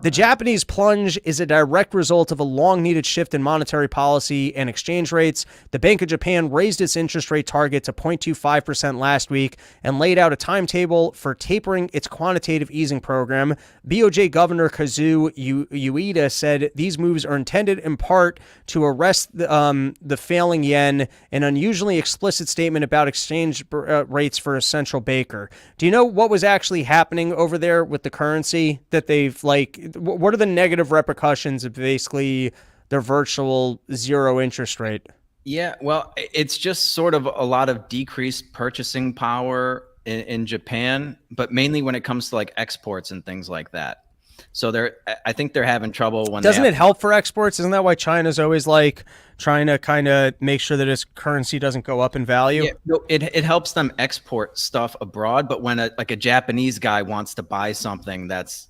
The Japanese plunge is a direct result of a long-needed shift in monetary policy and exchange rates. The Bank of Japan raised its interest rate target to 0.25% last week and laid out a timetable for tapering its quantitative easing program. BOJ Governor Kazuo Ueda said these moves are intended in part to arrest the failing yen, an unusually explicit statement about exchange rates for a central banker. Do you know what was actually happening over there with the currency that they've what are the negative repercussions of basically their virtual zero interest rate? Yeah, well, it's just sort of a lot of decreased purchasing power in Japan, but mainly when it comes to like exports and things like that. So I think they're having trouble when. Doesn't it help for exports? Isn't that why China's always like trying to kind of make sure that its currency doesn't go up in value? Yeah, no, it helps them export stuff abroad, but when a Japanese guy wants to buy something that's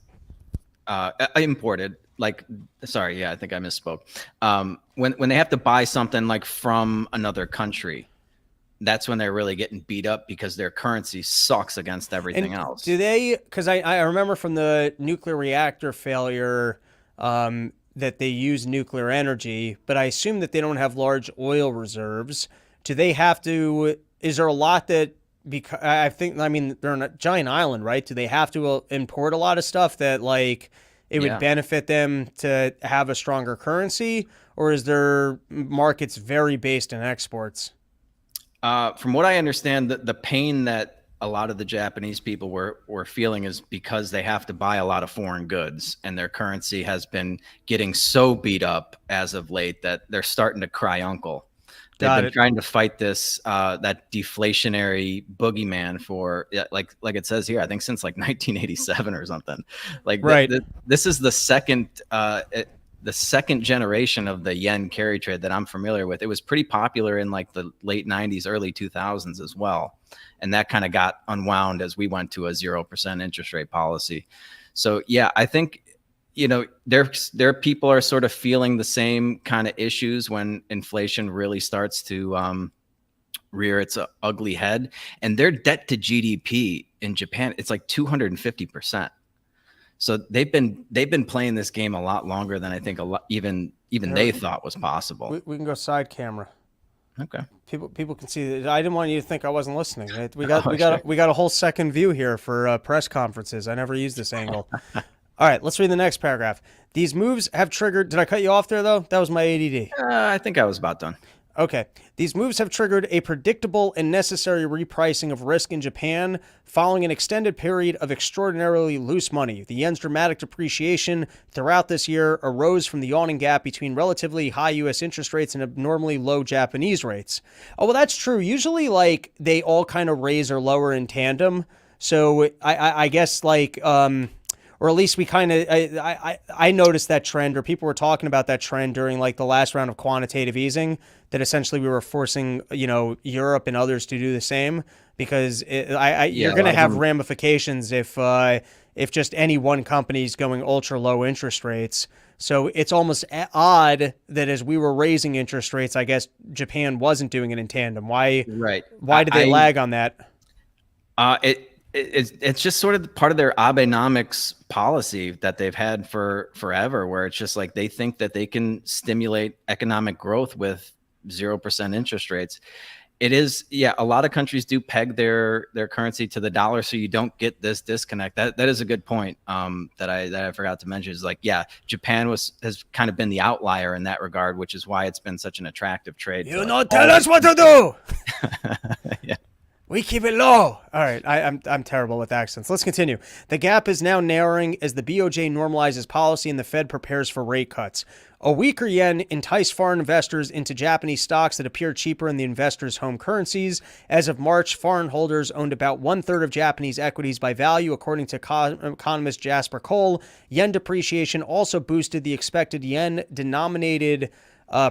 imported, I think I misspoke. When they have to buy something like from another country, that's when they're really getting beat up because their currency sucks against everything else. Do they? Because I remember from the nuclear reactor failure that they use nuclear energy, but I assume that they don't have large oil reserves. Do they have to? Is there a lot that? Because they're on a giant island, right? Do they have to import a lot of stuff that it would benefit them to have a stronger currency, or is their markets very based in exports? From what I understand, the pain that a lot of the Japanese people were feeling is because they have to buy a lot of foreign goods, and their currency has been getting so beat up as of late that they're starting to cry uncle. They've been trying to fight this that deflationary boogeyman for like it says here, I think since like 1987 or something. Like right. This is the second generation of the yen carry trade that I'm familiar with. It was pretty popular in like the late 90s, early 2000s as well. And that kind of got unwound as we went to a 0% interest rate policy. So yeah, I think, their people are sort of feeling the same kind of issues when inflation really starts to rear its ugly head. And their debt to GDP in Japan, it's like 250%. So they've been playing this game a lot longer than I think even they thought was possible. We can go side camera. Okay. People can see that. I didn't want you to think I wasn't listening. We got a whole second view here for press conferences. I never used this angle. All right, let's read the next paragraph. These moves have triggered. Did I cut you off there though? That was my ADD. I think I was about done. Okay. These moves have triggered a predictable and necessary repricing of risk in Japan following an extended period of extraordinarily loose money. The yen's dramatic depreciation throughout this year arose from the yawning gap between relatively high U.S. interest rates and abnormally low Japanese rates. Oh, well, that's true. Usually, like, they all kind of raise or lower in tandem. So I guess, like, or at least we kind of, I noticed that trend, or people were talking about that trend during like the last round of quantitative easing, that essentially we were forcing, Europe and others to do the same, because you're going to have ramifications if just any one company's going ultra low interest rates. So it's almost odd that as we were raising interest rates, I guess Japan wasn't doing it in tandem. Why? Right. Why did they lag on that? It's just sort of part of their Abenomics policy that they've had for forever, where it's just like they think that they can stimulate economic growth with 0% interest rates. It is, yeah, a lot of countries do peg their currency to the dollar, so you don't get this disconnect. That is a good point that I forgot to mention. Is like, yeah, Japan has kind of been the outlier in that regard, which is why it's been such an attractive trade. You don't tell us what to do. Yeah. We keep it low. All right, I'm terrible with accents. Let's continue. The gap is now narrowing as the BOJ normalizes policy and the Fed prepares for rate cuts. A weaker yen enticed foreign investors into Japanese stocks that appear cheaper in the investors' home currencies. As of March, foreign holders owned about 1/3 of Japanese equities by value, according to economist Jasper Cole. Yen depreciation also boosted the expected yen-denominated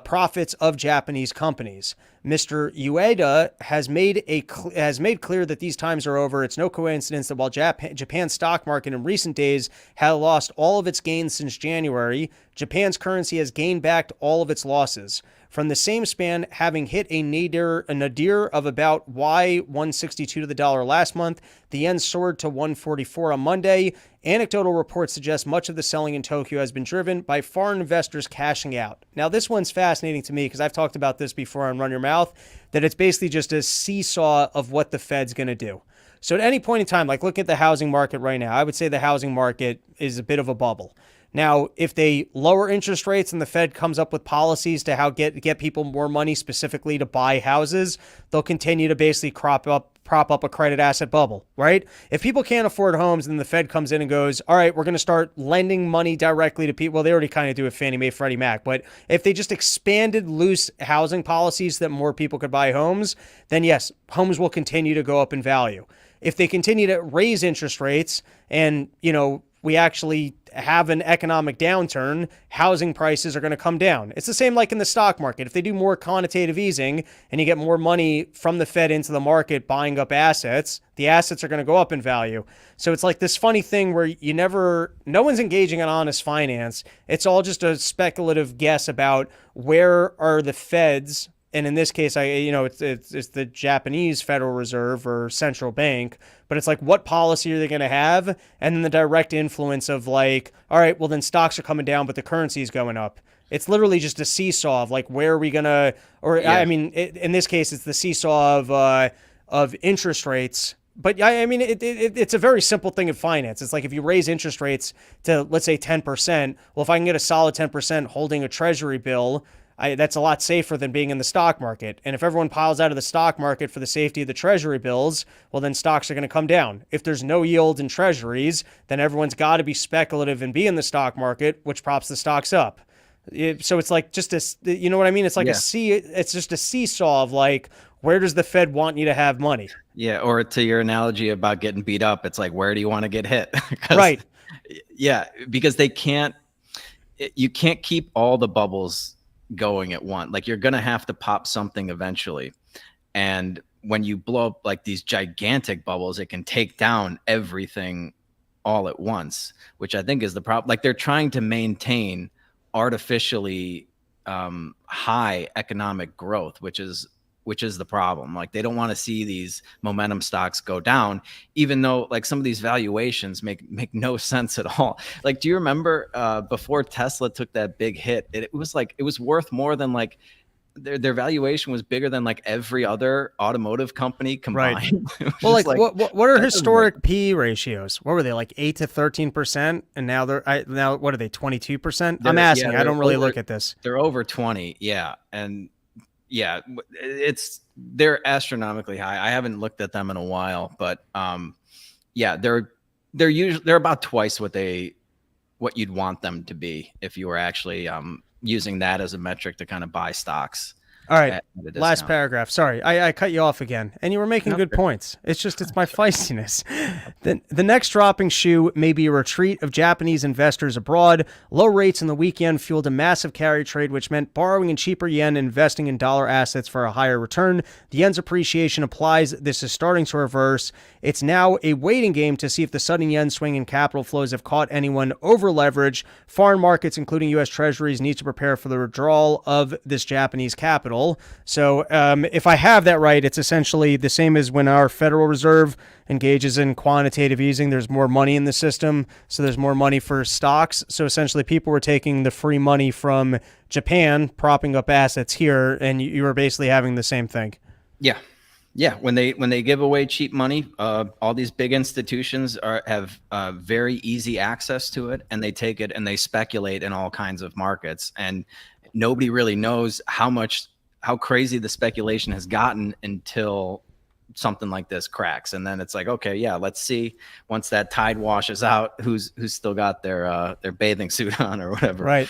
profits of Japanese companies. Mr. Ueda has made clear that these times are over. It's no coincidence that while Japan's stock market in recent days had lost all of its gains since January, Japan's currency has gained back all of its losses. From the same span, having hit a nadir of about Y162 to the dollar last month, the yen soared to 144 on Monday. Anecdotal reports suggest much of the selling in Tokyo has been driven by foreign investors cashing out. Now, this one's fascinating to me because I've talked about this before on Run Your Mouth, that it's basically just a seesaw of what the Fed's going to do. So at any point in time, like look at the housing market right now, I would say the housing market is a bit of a bubble. Now, if they lower interest rates and the Fed comes up with policies to get people more money specifically to buy houses, they'll continue to basically prop up a credit asset bubble, right? If people can't afford homes, then the Fed comes in and goes, all right, we're going to start lending money directly to people. Well, they already kind of do with Fannie Mae, Freddie Mac. But if they just expanded loose housing policies that more people could buy homes, then yes, homes will continue to go up in value. If they continue to raise interest rates and, we actually have an economic downturn, housing prices are going to come down. It's the same like in the stock market. If they do more quantitative easing and you get more money from the Fed into the market buying up assets, the assets are going to go up in value. So it's like this funny thing where no one's engaging in honest finance. It's all just a speculative guess about where are the Feds. And in this case, it's the Japanese Federal Reserve or central bank, but it's like, what policy are they going to have? And then the direct influence of like, all right, well then stocks are coming down, but the currency is going up. It's literally just a seesaw of like, where are we going to, or yeah. I mean, in this case, it's the seesaw of interest rates. But I mean, it's a very simple thing in finance. It's like if you raise interest rates to, let's say 10%, well, if I can get a solid 10% holding a treasury bill, That's a lot safer than being in the stock market. And if everyone piles out of the stock market for the safety of the treasury bills, well, then stocks are going to come down. If there's no yield in treasuries, then everyone's got to be speculative and be in the stock market, which props the stocks up. So it's like just you know what I mean? It's like it's just a seesaw of like, where does the Fed want you to have money? Yeah. Or to your analogy about getting beat up, it's like, where do you want to get hit? Right. Yeah. Because you can't keep all the bubbles going at once. Like, you're going to have to pop something eventually. And when you blow up like these gigantic bubbles, it can take down everything all at once, which I think is the problem. Like, they're trying to maintain artificially high economic growth, which is the problem. Like, they don't want to see these momentum stocks go down, even though like some of these valuations make no sense at all. Like, do you remember before Tesla took that big hit, it was worth more than like their valuation was bigger than like every other automotive company combined. Right. Well, like what are historic P ratios? What were they, like 8 to 13%? And now now what are they, 22%? I'm asking. I don't really look at this. They're over 20. Yeah. And yeah, they're astronomically high. I haven't looked at them in a while, but yeah, they're about twice what you'd want them to be if you were actually using that as a metric to kind of buy stocks. All right, last paragraph. Sorry, I cut you off again, and you were making good points. It's my feistiness. The next dropping shoe may be a retreat of Japanese investors abroad. Low rates in the weekend fueled a massive carry trade, which meant borrowing in cheaper yen and investing in dollar assets for a higher return. The yen's appreciation applies. This is starting to reverse. It's now a waiting game to see if the sudden yen swing in capital flows have caught anyone over leverage. Foreign markets, including U.S. Treasuries, need to prepare for the withdrawal of this Japanese capital. So if I have that right, it's essentially the same as when our Federal Reserve engages in quantitative easing. There's more money in the system, so there's more money for stocks. So essentially people were taking the free money from Japan, propping up assets here, and you were basically having the same thing. Yeah. Yeah, when they give away cheap money, all these big institutions have very easy access to it, and they take it and they speculate in all kinds of markets, and nobody really knows how crazy the speculation has gotten until something like this cracks. And then it's like, okay, yeah, let's see once that tide washes out, who's still got their bathing suit on or whatever. Right.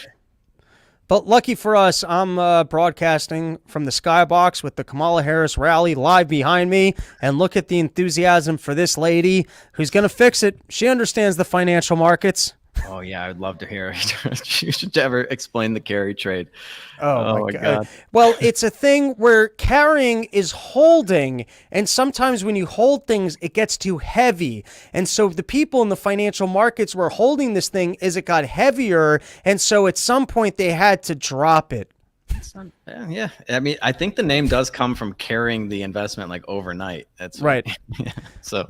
But lucky for us, I'm broadcasting from the skybox with the Kamala Harris rally live behind me. And look at the enthusiasm for this lady who's going to fix it. She understands the financial markets. Oh, yeah, I'd love to hear it. You should ever explain the carry trade. Oh my God. Well, it's a thing where carrying is holding, and sometimes when you hold things, it gets too heavy. And so the people in the financial markets were holding this thing as it got heavier, and so at some point they had to drop it. Yeah, I mean, I think the name does come from carrying the investment like overnight. That's right. So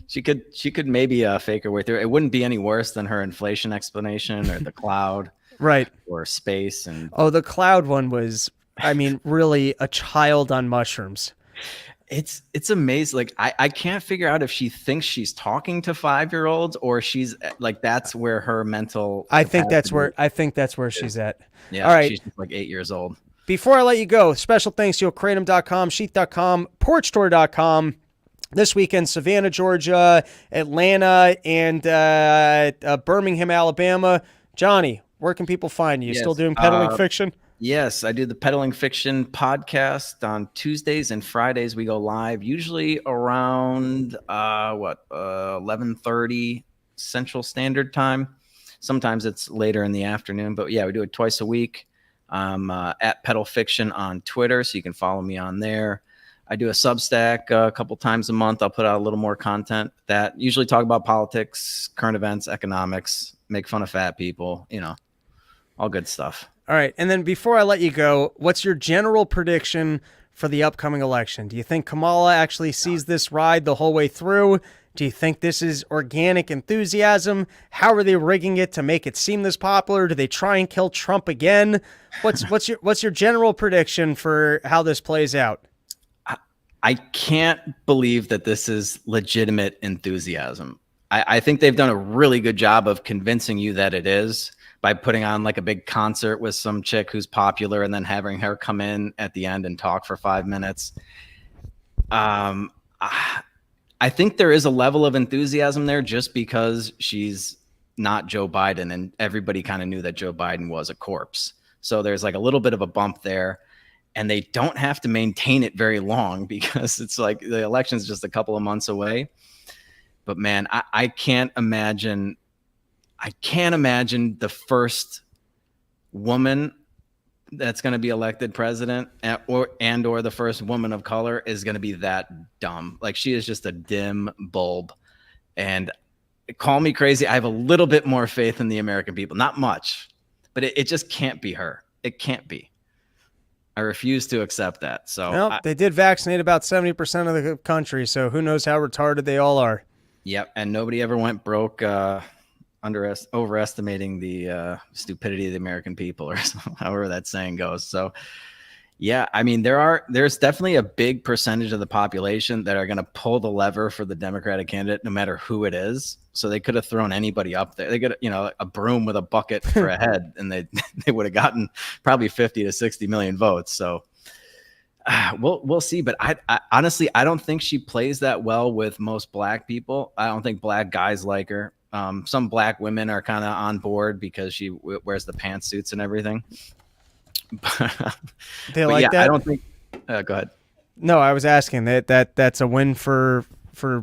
she could maybe fake her way through. It wouldn't be any worse than her inflation explanation or the cloud, right? Or space. And the cloud one was, I mean, really a child on mushrooms. It's amazing. Like I can't figure out if she thinks she's talking to 5-year-olds or she's like, that's where her mental. I think that's where she's at. Yeah. All right. She's just like 8 years old. Before I let you go, special thanks to Kratom.com, Sheath.com, PorchStore.com. This weekend, Savannah, Georgia, Atlanta, and Birmingham, Alabama. Johnny, where can people find you? You still doing peddling fiction? Yes, I do the Peddling Fiction podcast on Tuesdays and Fridays. We go live usually around 11:30 Central Standard Time. Sometimes it's later in the afternoon, but yeah, we do it twice a week. At Peddle Fiction on Twitter, so you can follow me on there. I do a Substack a couple times a month. I'll put out a little more content that usually talk about politics, current events, economics, make fun of fat people, all good stuff. All right. And then before I let you go, what's your general prediction for the upcoming election? Do you think Kamala actually sees this ride the whole way through? Do you think this is organic enthusiasm? How are they rigging it to make it seem this popular? Do they try and kill Trump again? What's your general prediction for how this plays out? I can't believe that this is legitimate enthusiasm. I think they've done a really good job of convincing you that it is, by putting on like a big concert with some chick who's popular and then having her come in at the end and talk for 5 minutes. I think there is a level of enthusiasm there just because she's not Joe Biden, and everybody kind of knew that Joe Biden was a corpse. So there's like a little bit of a bump there, and they don't have to maintain it very long because it's like the election's just a couple of months away. But man, I can't imagine the first woman that's going to be elected president or the first woman of color is going to be that dumb. Like, she is just a dim bulb. And call me crazy, I have a little bit more faith in the American people. Not much, but it just can't be her. It can't be. I refuse to accept that. So well, they did vaccinate about 70% of the country, so who knows how retarded they all are. Yep, and nobody ever went broke overestimating the stupidity of the American people, or however that saying goes. So yeah, I mean, there's definitely a big percentage of the population that are going to pull the lever for the Democratic candidate, no matter who it is. So they could have thrown anybody up there. They could, a broom with a bucket for a head, and they would have gotten probably 50 to 60 million votes. So we'll see. But I honestly, I don't think she plays that well with most black people. I don't think black guys like her. Some black women are kind of on board because she wears the pantsuits and everything. They like that? I don't think. Go ahead. No, I was asking that's a win for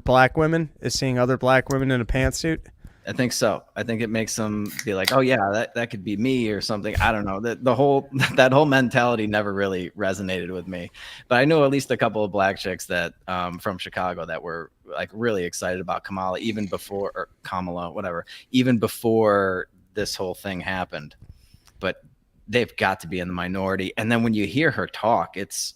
black women, is seeing other black women in a pantsuit. I think so. I think it makes them be like, oh yeah, that could be me or something. I don't know. That whole mentality never really resonated with me. But I know at least a couple of black chicks that from Chicago that were like really excited about Kamala even before this whole thing happened. But they've got to be in the minority. And then when you hear her talk, it's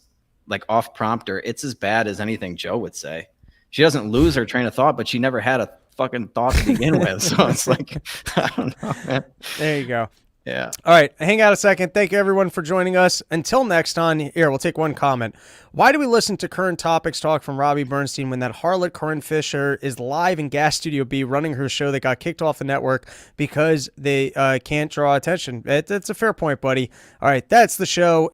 like off prompter. It's as bad as anything Joe would say. She doesn't lose her train of thought, but she never had a fucking thought to begin with. So it's like, I don't know, man. There you go. Yeah. All right. Hang out a second. Thank you, everyone, for joining us. Until next time, here, we'll take one comment. Why do we listen to Current Topics talk from Robbie Bernstein when that harlot Corinne Fisher is live in Gas Studio B running her show that got kicked off the network because they can't draw attention? It's a fair point, buddy. All right. That's the show.